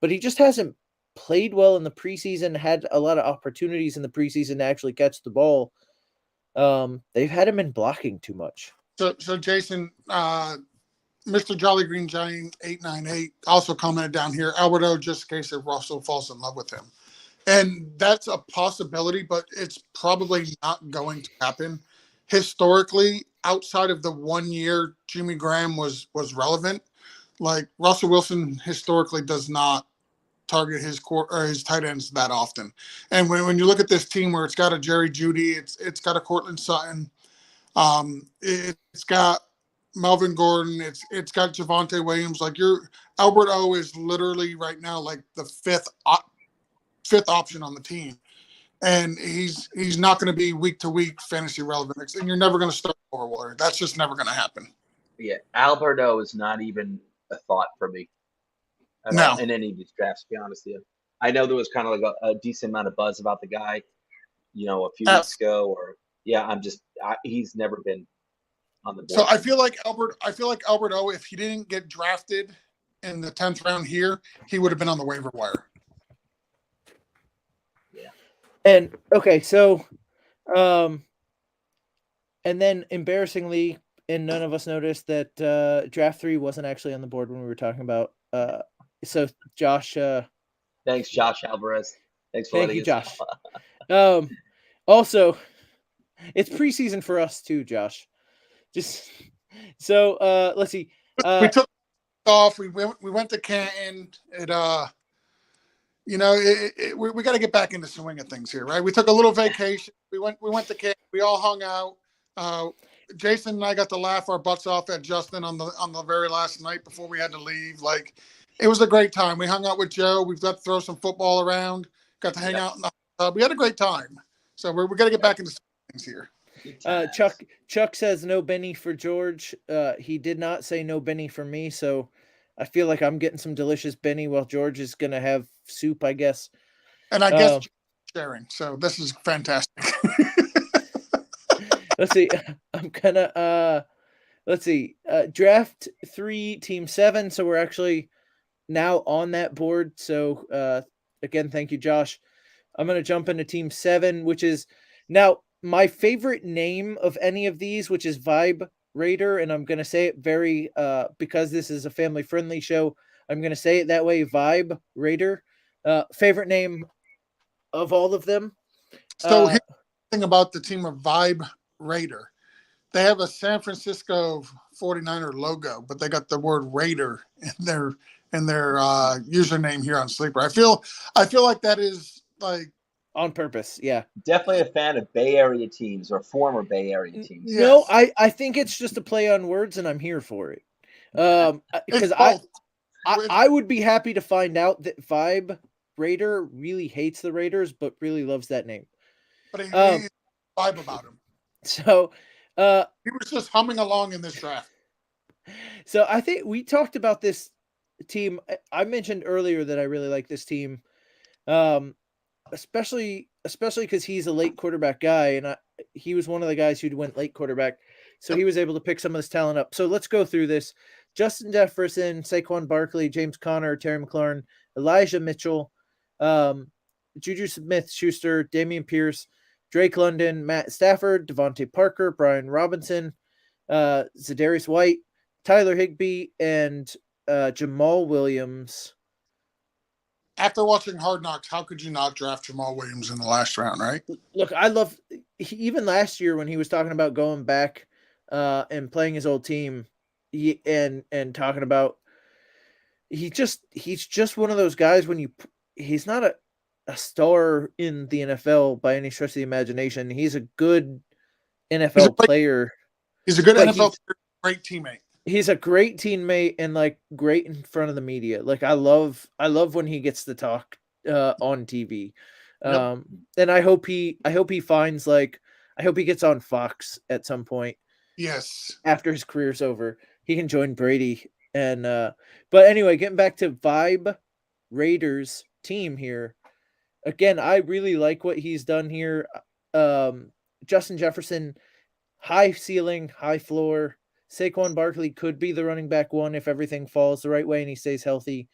but he just hasn't played well in the preseason, had a lot of opportunities in the preseason to actually catch the ball. They've had him in blocking too much. So Jason, Mr. Jolly Green Giant 898 also commented down here, Albert O, just in case if Russell falls in love with him. And that's a possibility, but it's probably not going to happen. Historically, outside of the 1 year Jimmy Graham was relevant, like Russell Wilson historically does not target his core or his tight ends that often. And when you look at this team where it's got a Jerry Jeudy, it's got a Cortland Sutton, it's got Melvin Gordon, it's got Javonte Williams. Like Albert O is literally right now like the fifth option on the team, and he's not going to be week to week fantasy relevant, and you're never going to start over Waller. That's just never going to happen. Yeah, Alberto is not even a thought for me at all in any of these drafts, to be honest with you. I know there was kind of like a decent amount of buzz about the guy, a few weeks ago, or he's never been on the board. So I feel like Albert O, if he didn't get drafted in the 10th round here, he would have been on the waiver wire. And okay, so, and then embarrassingly, and none of us noticed that draft 3 wasn't actually on the board when we were talking about. So Josh, thanks, Josh Alvarez. Thanks for letting us Josh. Also, it's preseason for us too, Josh. Just so let's see. We took off. We went to Canton. We got to get back into swing of things here, right? We took a little vacation. We went to Canton. We all hung out. Jason and I got to laugh our butts off at Justin on the very last night before we had to leave. Like, it was a great time. We hung out with Joe. We've got to throw some football around. Got to hang out in the hot tub. We had a great time. So we got to get back into things here. Chuck says no Benny for George. He did not say no Benny for me, so I feel like I'm getting some delicious Benny while George is gonna have soup, I guess. And I guess sharing. So this is fantastic. Let's see. I'm gonna draft 3, team 7. So we're actually now on that board. So again, thank you, Josh. I'm gonna jump into team 7, which is now my favorite name of any of these, which is Vibe Raider, and I'm going to say it very because this is a family friendly show, I'm going to say it that way. Vibe Raider, favorite name of all of them. So here's the thing about the team of Vibe Raider. They have a San Francisco 49er logo, but they got the word Raider in username here on Sleeper. I feel like that is like On purpose, yeah. Definitely a fan of Bay Area teams or former Bay Area teams. No, Yes. I think it's just a play on words, and I'm here for it. Because it's both. I would be happy to find out that Vibe Raider really hates the Raiders, but really loves that name. But he Um, vibe about him. So, He was just humming along in this draft. so I think we talked about this team. I mentioned earlier that I really like this team, especially because he's a late quarterback guy, and he was one of the guys who went late quarterback, so he was able to pick some of this talent up. So let's go through this: Justin Jefferson, Saquon Barkley, James Conner, Terry McLaurin, Elijah Mitchell, Juju Smith-Schuster, Damian Pierce, Drake London, Matt Stafford, Devontae Parker, Brian Robinson, Zadarius White, Tyler Higbee, and Jamal Williams. After watching Hard Knocks, how could you not draft Jamal Williams in the last round, right? Look, I love even last year when he was talking about going back and playing his old team, and talking about he's just one of those guys when he's not a star in the NFL by any stretch of the imagination. He's a good NFL player. He's a good Like, NFL player, great teammate. He's a great teammate and like great in front of the media. Like I love when he gets to talk on TV. Yep. And I hope he finds I hope he gets on Fox at some point Yes. after his career's over. He can join Brady and but anyway, getting back to Vibe Raiders team here. Again, I really like what he's done here. Justin Jefferson, high ceiling, high floor. Saquon Barkley could be the running back one if everything falls the right way and he stays healthy.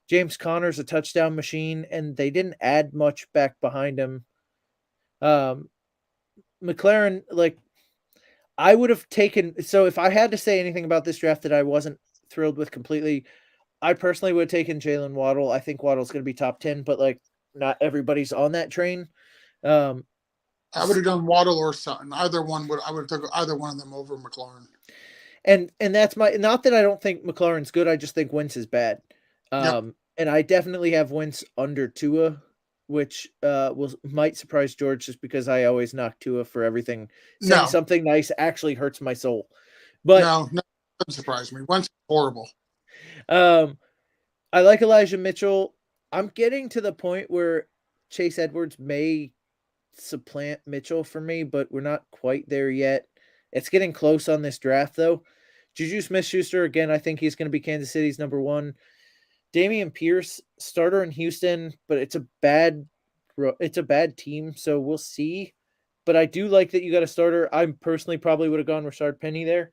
James Conner's a touchdown machine, and they didn't add much back behind him. McLaren, I would have taken. So if I had to say anything about this draft that I wasn't thrilled with completely, I personally would have taken Jalen Waddle. I think Waddle's going to be top 10, but not everybody's on that train. I would have done Waddle or Sutton. I would have took either one of them over McLaurin. And that's not that I don't think McLaurin's good. I just think Wentz is bad. Yep. And I definitely have Wentz under Tua, which might surprise George just because I always knock Tua for everything. Saying something nice actually hurts my soul. But no, doesn't surprise me. Wentz is horrible. I like Elijah Mitchell. I'm getting to the point where Chase Edwards may supplant Mitchell for me, but we're not quite there yet. It's getting close on this draft, though. Juju Smith-Schuster, again, I think he's going to be Kansas City's number one. Damian Pierce, starter in Houston, but it's a bad team, so we'll see. But I do like that you got a starter. I personally probably would have gone Rashard Penny there.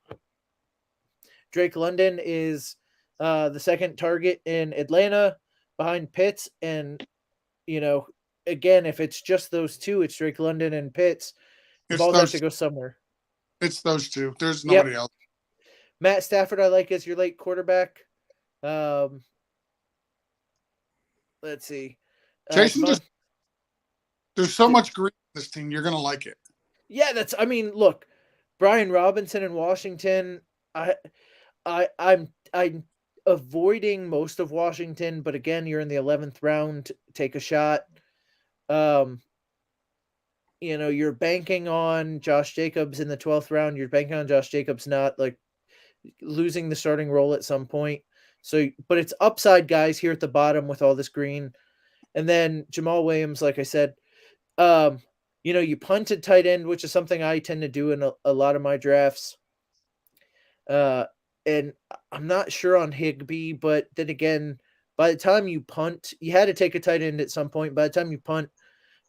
Drake London is the second target in Atlanta behind Pitts. And, again, if it's just those two, it's Drake London and Pitts. The ball has to go somewhere. It's those two. There's nobody else. Matt Stafford, I like as your late quarterback. Let's see. Jason, there's so much green in this team. You're going to like it. Yeah, look, Brian Robinson in Washington. I'm avoiding most of Washington, but again, you're in the 11th round. Take a shot. You're banking on Josh Jacobs in the 12th round. You're banking on Josh Jacobs not losing the starting role at some point. So, but it's upside guys here at the bottom with all this green. And then Jamal Williams, like I said, you punted tight end, which is something I tend to do in a lot of my drafts. And I'm not sure on Higbee, but then again, by the time you punt, you had to take a tight end at some point. By the time you punt,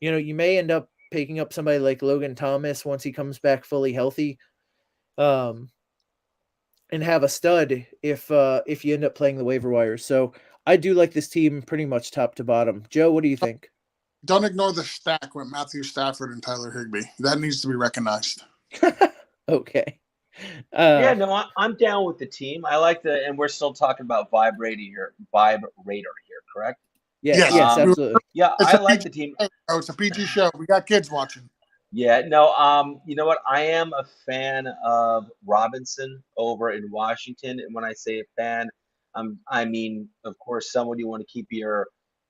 you may end up picking up somebody like Logan Thomas once he comes back fully healthy. And have a stud if you end up playing the waiver wire. So I do like this team pretty much top to bottom. Joe, what do you think? Don't ignore the stack with Matthew Stafford and Tyler Higbee. That needs to be recognized. Okay. I'm down with the team. I like and we're still talking about Vibe Raider here, correct? Yeah, yes, absolutely. Yeah, I like the team. Oh, it's a PG show. We got kids watching. Yeah, no, you know what? I am a fan of Robinson over in Washington. And when I say a fan, I mean, of course, someone you want to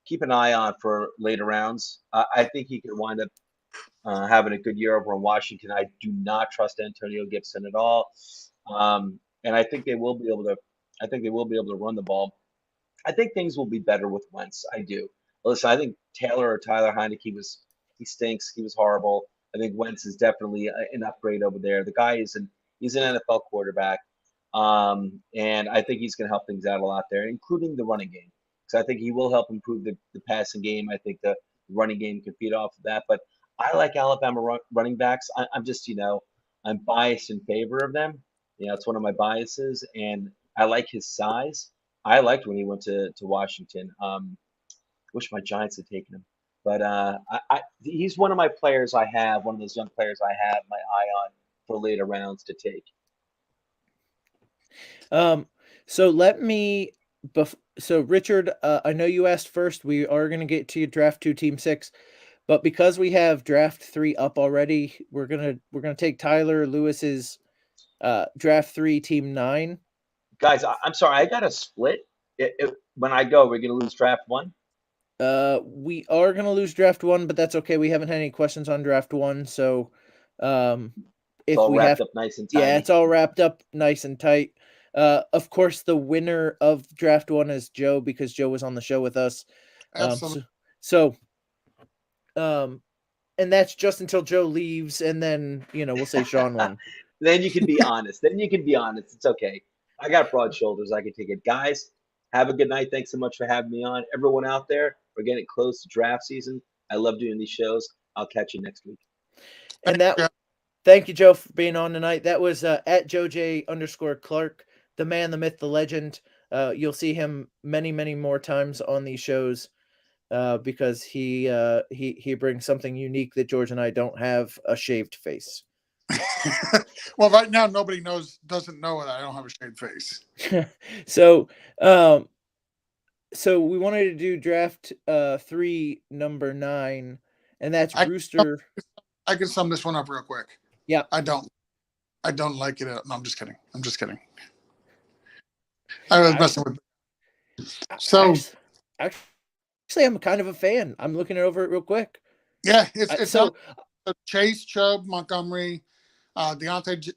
keep an eye on for later rounds. I think he could wind up having a good year over in Washington. I do not trust Antonio Gibson at all, and I think they will be able to. I think they will be able to run the ball. I think things will be better with Wentz. I do. Listen, I think Tyler Heineke he stinks. He was horrible. I think Wentz is definitely an upgrade over there. The guy he's an NFL quarterback, and I think he's going to help things out a lot there, including the running game. Because I think he will help improve the passing game. I think the running game can feed off of that. But I like Alabama running backs. I'm just I'm biased in favor of them. It's one of my biases, and I like his size. I liked when he went to Washington. Wish my Giants had taken him, but he's one of my players. One of those young players I have my eye on for later rounds to take. So let me. So Richard, I know you asked first. We are going to get to draft 2, team 6, but because we have draft 3 up already, we're gonna take Tyler Lewis's draft 3, team 9. Guys, I'm sorry, I got a split. When I go, we're going to lose draft 1. We are going to lose draft 1, but that's okay. We haven't had any questions on draft 1, so it's all wrapped up nice and tight. Yeah, it's all wrapped up nice and tight. Of course, the winner of draft 1 is Joe, because Joe was on the show with us. Absolutely. And that's just until Joe leaves, and then we'll say Sean won. Then you can be honest. It's okay. I got broad shoulders. I can take it. Guys, have a good night. Thanks so much for having me on. Everyone out there, we're getting close to draft season. I love doing these shows. I'll catch you next week. And thank you, Joe, for being on tonight. That was at JoJ_Clark, the man, the myth, the legend. You'll see him many, many more times on these shows because he brings something unique that George and I don't have: a shaved face. Well, right now nobody doesn't know that I don't have a shaved face. So we wanted to do draft 3, number 9, and that's Rooster. I can sum this one up real quick. Yeah. I don't like it. No, I'm just kidding. I was messing with. So actually, I'm kind of a fan. I'm looking over it real quick. Yeah, it's Chase, Chubb, Montgomery, Deontay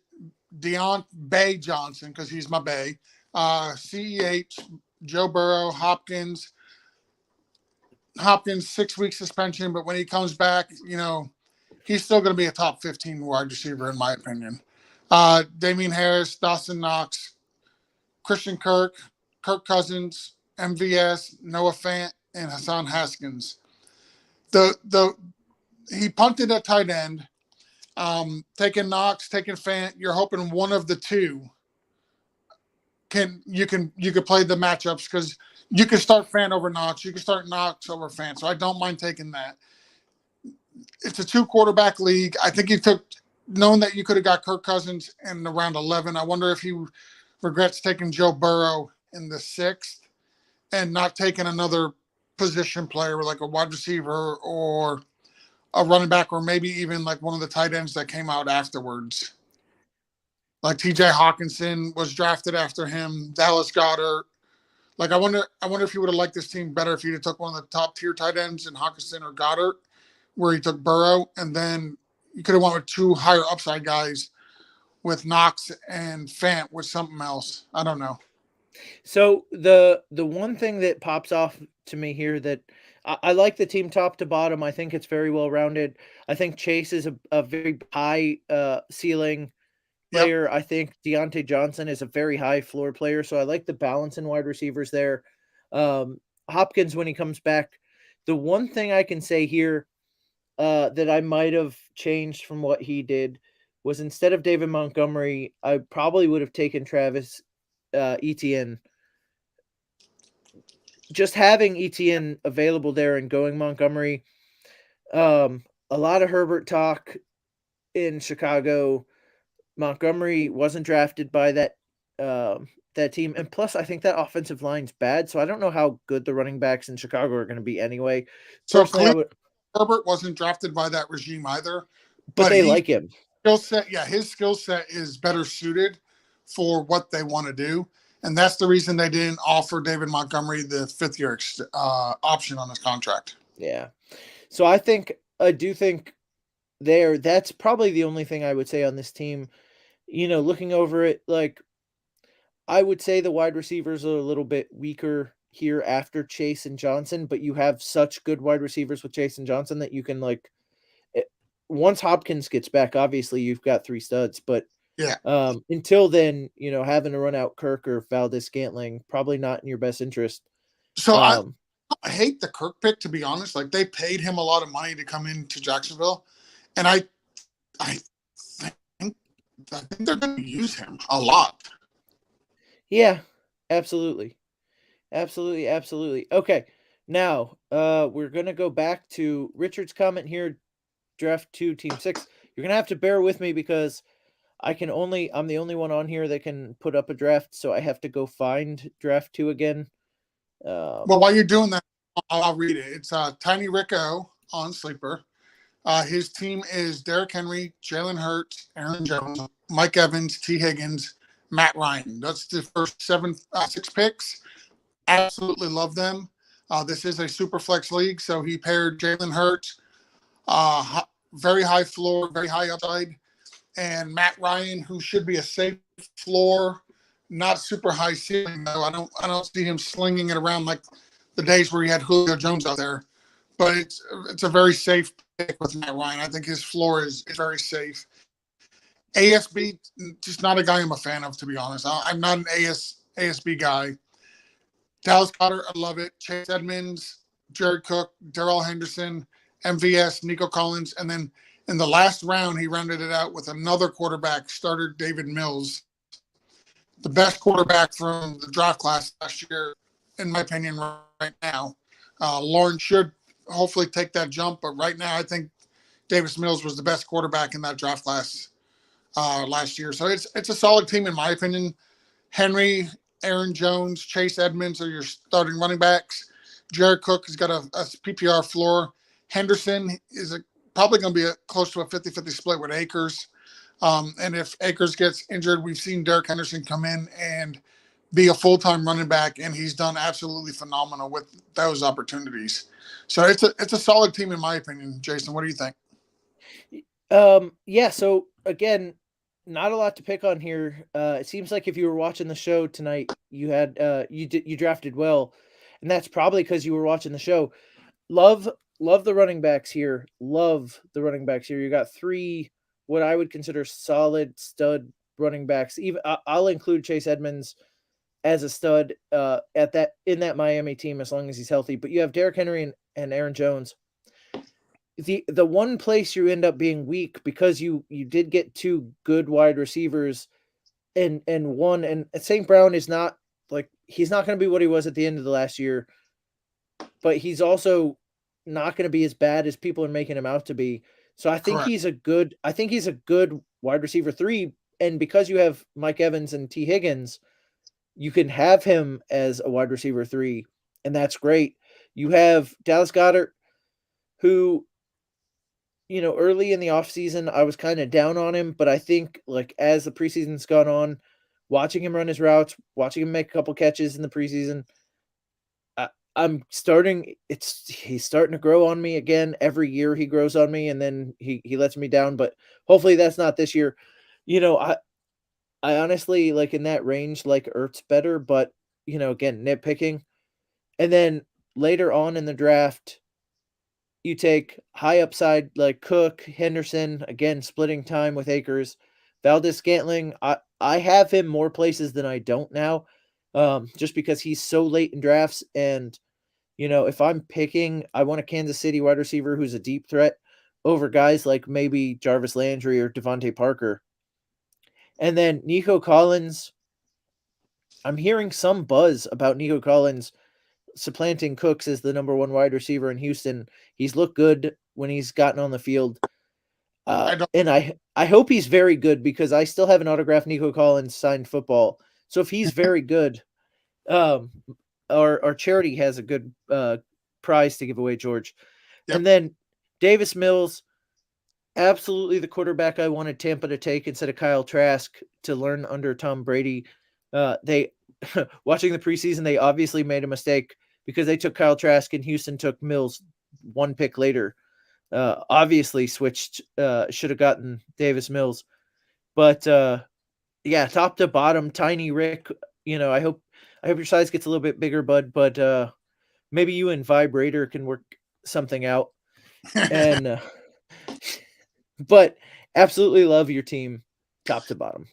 Bay Johnson, because he's my Bay, CEH, Joe Burrow, Hopkins 6-week suspension, but when he comes back, he's still going to be a top 15 wide receiver in my opinion. Damian Harris, Dawson Knox, Christian Kirk Cousins, MVS, Noah Fant, and Hassan Haskins. He punted at tight end. Taking Knox, taking Fant, you're hoping one of the two you could play the matchups, because you can start Fant over Knox, you can start Knox over Fant. So I don't mind taking that. It's a 2-quarterback league. I think knowing that you could have got Kirk Cousins in around 11. I wonder if he regrets taking Joe Burrow in the 6th and not taking another position player like a wide receiver or a running back, or maybe even like one of the tight ends that came out afterwards. Like TJ Hawkinson was drafted after him, Dallas Goedert. Like I wonder if he would have liked this team better if he'd have took one of the top tier tight ends in Hawkinson or Goddard, where he took Burrow, and then you could have went with 2 higher upside guys with Knox and Fant with something else. I don't know. So the one thing that pops off to me here that I like the team top to bottom. I think it's very well rounded. I think Chase is a very high ceiling player. Yep. I think Deontay Johnson is a very high floor player. So I like the balance in wide receivers there. Hopkins, when he comes back, the one thing I can say here that I might have changed from what he did was, instead of David Montgomery, I probably would have taken Travis Etienne. Just having Etienne available there and going Montgomery. A lot of Herbert talk in Chicago. Montgomery wasn't drafted by that team. And plus, I think that offensive line's bad. So I don't know how good the running backs in Chicago are going to be anyway. So Herbert wasn't drafted by that regime either. But they like him. His skill set is better suited for what they want to do. And that's the reason they didn't offer David Montgomery the 5th-year option on his contract. Yeah. So I do think that's probably the only thing I would say on this team. Looking over it, like, I would say the wide receivers are a little bit weaker here after Chase and Johnson, but you have such good wide receivers with Chase and Johnson that you can, like, once Hopkins gets back, obviously you've got 3 studs, but Yeah. until then, having to run out Kirk or Valdez-Scantling, probably not in your best interest. So I hate the Kirk pick, to be honest. Like, they paid him a lot of money to come into Jacksonville, and I think they're going to use him a lot. Yeah, absolutely. Absolutely. Okay. Now, we're going to go back to Richard's comment here, draft 2, team 6. You're going to have to bear with me because I'm the only one on here that can put up a draft, so I have to go find draft 2 again. Well, while you're doing that, I'll read it. It's Tiny Rico on Sleeper. His team is Derrick Henry, Jalen Hurts, Aaron Jones, Mike Evans, T. Higgins, Matt Ryan. That's the first 6 picks. Absolutely love them. This is a super flex league, so he paired Jalen Hurts, very high floor, very high upside, and Matt Ryan, who should be a safe floor, not super high ceiling though. I don't see him slinging it around like the days where he had Julio Jones out there. But it's a very safe pick with Matt Ryan. I think his floor is very safe. ASB, just not a guy I'm a fan of, to be honest. I'm not an ASB guy. Dallas Goedert, I love it. Chase Edmonds, Jared Cook, Darrell Henderson, MVS, Nico Collins. And then in the last round, he rounded it out with another quarterback, starter David Mills. The best quarterback from the draft class last year, in my opinion, right now. Lawrence should hopefully take that jump, but right now I think Davis Mills was the best quarterback in that draft class last year. So it's a solid team, in my opinion. Henry, Aaron Jones, Chase Edmonds are your starting running backs. Jared Cook has got a PPR floor. Henderson is probably going to be close to a 50-50 split with Akers. And if Akers gets injured, we've seen Derek Henderson come in and be a full-time running back, and he's done absolutely phenomenal with those opportunities. So it's a solid team, in my opinion. Jason, what do you think? Yeah, so again, not a lot to pick on here. It seems like if you were watching the show tonight, you had you drafted well, and that's probably because you were watching the show. Love the running backs here. You got 3 what I would consider solid stud running backs. Even I'll include Chase Edmonds as a stud in that Miami team as long as he's healthy. But you have Derrick Henry and Aaron Jones. The one place you end up being weak because you did get 2 good wide receivers and St. Brown is not, like, he's not going to be what he was at the end of the last year, but he's also not going to be as bad as people are making him out to be. So I think he's a good wide receiver 3. And because you have Mike Evans and T. Higgins, you can have him as a wide receiver 3, and that's great. You have Dallas Goedert, who, early in the offseason, I was kind of down on him, but I think, like, as the preseason's gone on, watching him run his routes, watching him make a couple catches in the preseason, he's starting to grow on me again. Every year he grows on me, and then he lets me down, but hopefully that's not this year. I honestly, like, in that range, like Ertz better, but, again, nitpicking. And then later on in the draft, you take high upside like Cook, Henderson, again, splitting time with Akers. Valdez-Scantling, I have him more places than I don't now, just because he's so late in drafts. And, if I'm picking, I want a Kansas City wide receiver who's a deep threat over guys like maybe Jarvis Landry or Devontae Parker. And then Nico Collins, I'm hearing some buzz about Nico Collins supplanting Cooks as the number 1 wide receiver in Houston. He's looked good when he's gotten on the field. And I hope he's very good because I still have an autographed Nico Collins signed football. So if he's very good, our charity has a good prize to give away, George. Yep. And then Davis Mills, absolutely the quarterback I wanted Tampa to take instead of Kyle Trask to learn under Tom Brady. They watching the preseason, they obviously made a mistake because they took Kyle Trask and Houston took Mills one pick later. Obviously switched, should have gotten Davis Mills. But yeah, top to bottom, Tiny Rick, I hope your size gets a little bit bigger, bud, but maybe you and Vibrator can work something out. And but absolutely love your team top to bottom.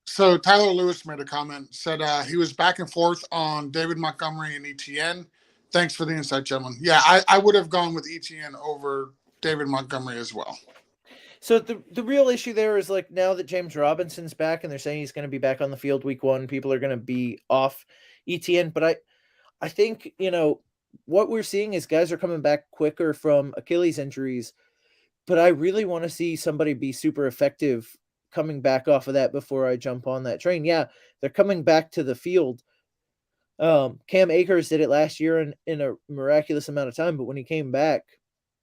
So Tyler Lewis made a comment, said he was back and forth on David Montgomery and ETN. Thanks for the insight, gentlemen. Yeah, I would have gone with ETN over David Montgomery as well. So the real issue there is, like, now that James Robinson's back and they're saying he's going to be back on the field week 1, people are going to be off ETN. But I think, what we're seeing is guys are coming back quicker from Achilles injuries. But I really want to see somebody be super effective coming back off of that before I jump on that train. Yeah, they're coming back to the field. Cam Akers did it last year in a miraculous amount of time, but when he came back,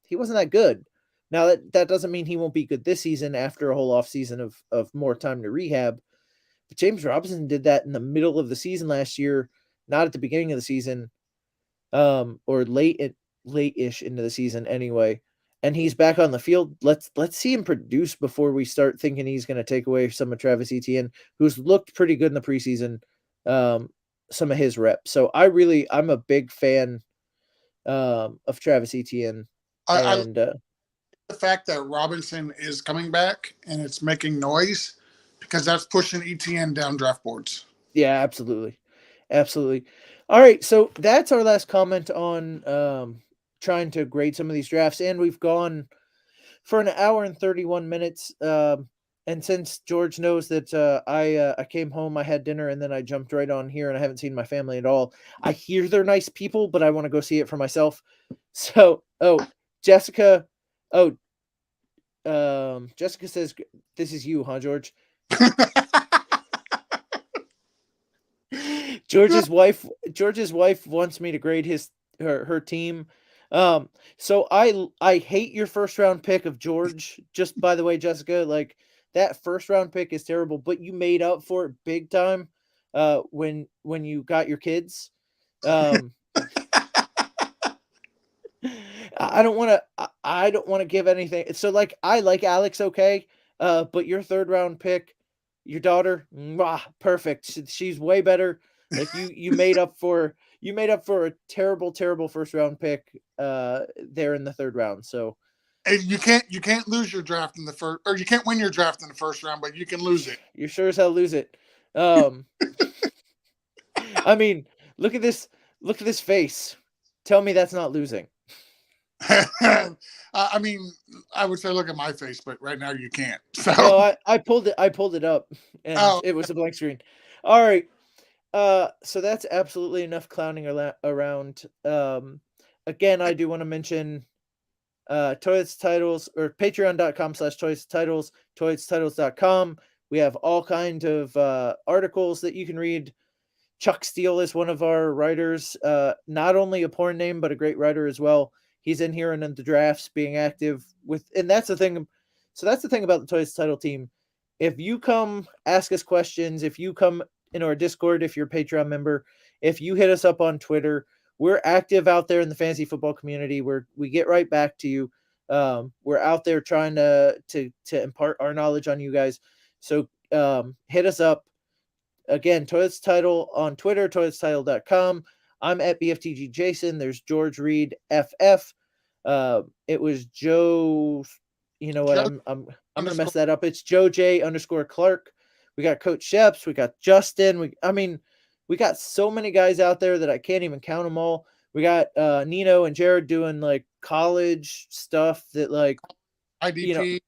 he wasn't that good. Now that doesn't mean he won't be good this season after a whole off season of more time to rehab. But James Robinson did that in the middle of the season last year, not at the beginning of the season, or late-ish into the season anyway. And he's back on the field. Let's see him produce before we start thinking he's going to take away some of Travis Etienne, who's looked pretty good in the preseason. Some of his reps. So I'm a big fan of Travis Etienne. And the fact that Robinson is coming back and it's making noise, because that's pushing ETN down draft boards. Yeah, absolutely. Absolutely. All right. So that's our last comment on trying to grade some of these drafts. And we've gone for an hour and 31 minutes. And since George knows that I came home, I had dinner, and then I jumped right on here, and I haven't seen my family at all. I hear they're nice people, but I want to go see it for myself. So, Jessica. Jessica says, "This is you, huh, George?" George's wife wants me to grade her team. So I hate your first round pick of George. Just by the way, Jessica, like, that first round pick is terrible, but you made up for it big time when you got your kids. I don't want to give anything. So, like, I like Alex, okay, but your third round pick, your daughter, perfect. She's way better. Like, you made up for a terrible first round pick there in the third round. So you can't lose your draft in the first, or you can't win your draft in the first round, but you can lose it. You sure as hell lose it. I mean, look at this face. Tell me that's not losing. I mean, I would say look at my face, but right now you can't. So no, I pulled it up, and it was a blank screen. All right. So that's absolutely enough clowning around. Again, I do want to mention Toys Titles, or patreon.com/toystitles, toystitles.com. We have all kinds of articles that you can read. Chuck Steele is one of our writers, not only a porn name, but a great writer as well. He's in here and in the drafts being active and that's the thing. So that's the thing about the Toys Title team. If you come ask us questions, if you come in our Discord, if you're a Patreon member, if you hit us up on Twitter, we're active out there in the fantasy football community where we get right back to you. We're out there trying to impart our knowledge on you guys. So hit us up. Again, Toys Title on Twitter, toystitle.com. I'm at BFTG Jason. There's George Reed FF. It was Joe. You know what? I'm gonna mess that up. It's Joe J _Clark. We got Coach Sheps. We got Justin. We got so many guys out there that I can't even count them all. We got Nino and Jared doing like college stuff that, like, IDP,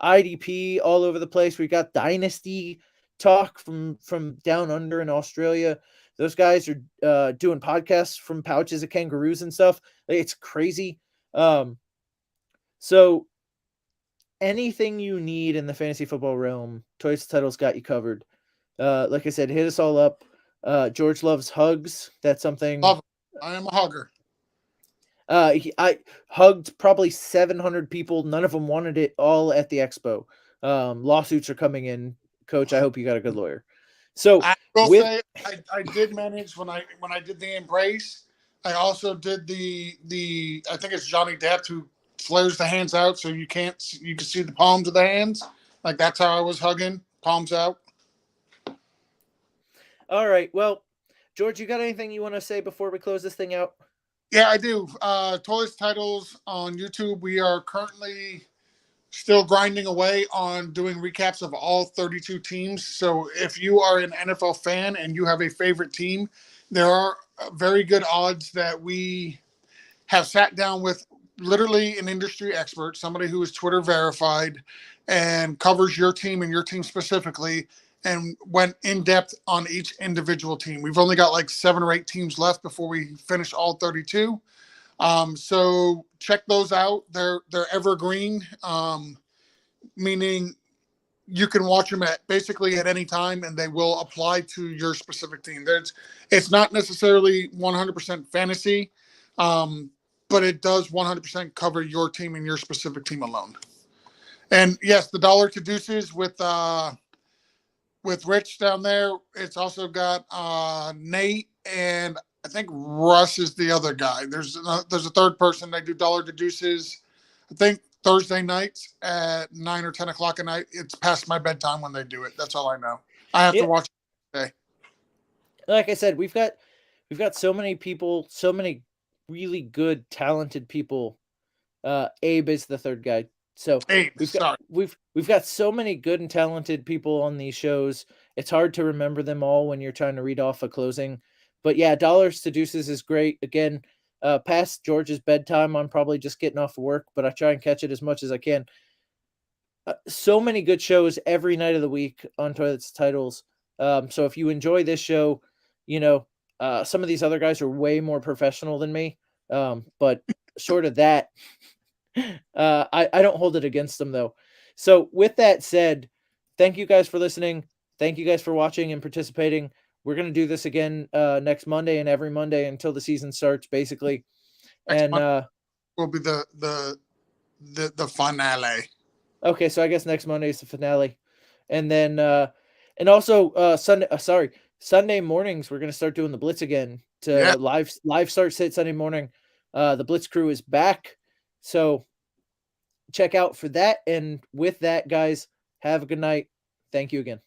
IDP all over the place. We got Dynasty talk from down under in Australia. Those guys are doing podcasts from pouches of kangaroos and stuff. It's crazy. So anything you need in the fantasy football realm, Toys Titles got you covered. Like I said, hit us all up. George loves hugs. That's something. I am a hugger. I hugged probably 700 people. None of them wanted it all at the expo. Lawsuits are coming in. Coach, I hope you got a good lawyer. So I will with say I did manage when I did the embrace. I also did the I think it's Johnny Depp who flares the hands out so you can see the palms of the hands. Like that's how I was hugging, palms out. all right, well, George, you got anything you want to say before we close this thing out? Yeah, I do. Toys Titles on YouTube. We are currently still grinding away on doing recaps of all 32 teams. So if you are an NFL fan and you have a favorite team, there are very good odds that we have sat down with literally an industry expert, somebody who is Twitter verified and covers your team and your team specifically, and went in depth on each individual team. We've only got like 7 or 8 teams left before we finish all 32. So check those out. They're evergreen, meaning you can watch them at basically at any time, and they will apply to your specific team. It's not necessarily 100% fantasy, but it does 100% cover your team and your specific team alone. And yes, the dollar to deuces with Rich down there. It's also got Nate and I think Russ is the other guy. There's a third person. They do dollar to deuces. I think Thursday nights at 9 or 10 o'clock at night. It's past my bedtime when they do it. That's all I know. I have to watch it today. Like I said, we've got so many people, so many really good, talented people. Abe is the third guy. So Abe, we've got so many good and talented people on these shows. It's hard to remember them all when you're trying to read off a closing. But yeah, dollars to deuces is great. Again, past George's bedtime, I'm probably just getting off of work, but I try and catch it as much as I can. So many good shows every night of the week on Toilets Titles. So if you enjoy this show, some of these other guys are way more professional than me. But short of that, I don't hold it against them though. So with that said, thank you guys for listening. Thank you guys for watching and participating. We're going to do this again next Monday and every Monday until the season starts, basically. Next Monday will be the finale. Okay, so I guess next Monday is the finale. And then and also Sunday mornings we're going to start doing the Blitz again to live start sit Sunday morning. The Blitz crew is back. So check out for that. And with that, guys, have a good night. Thank you again.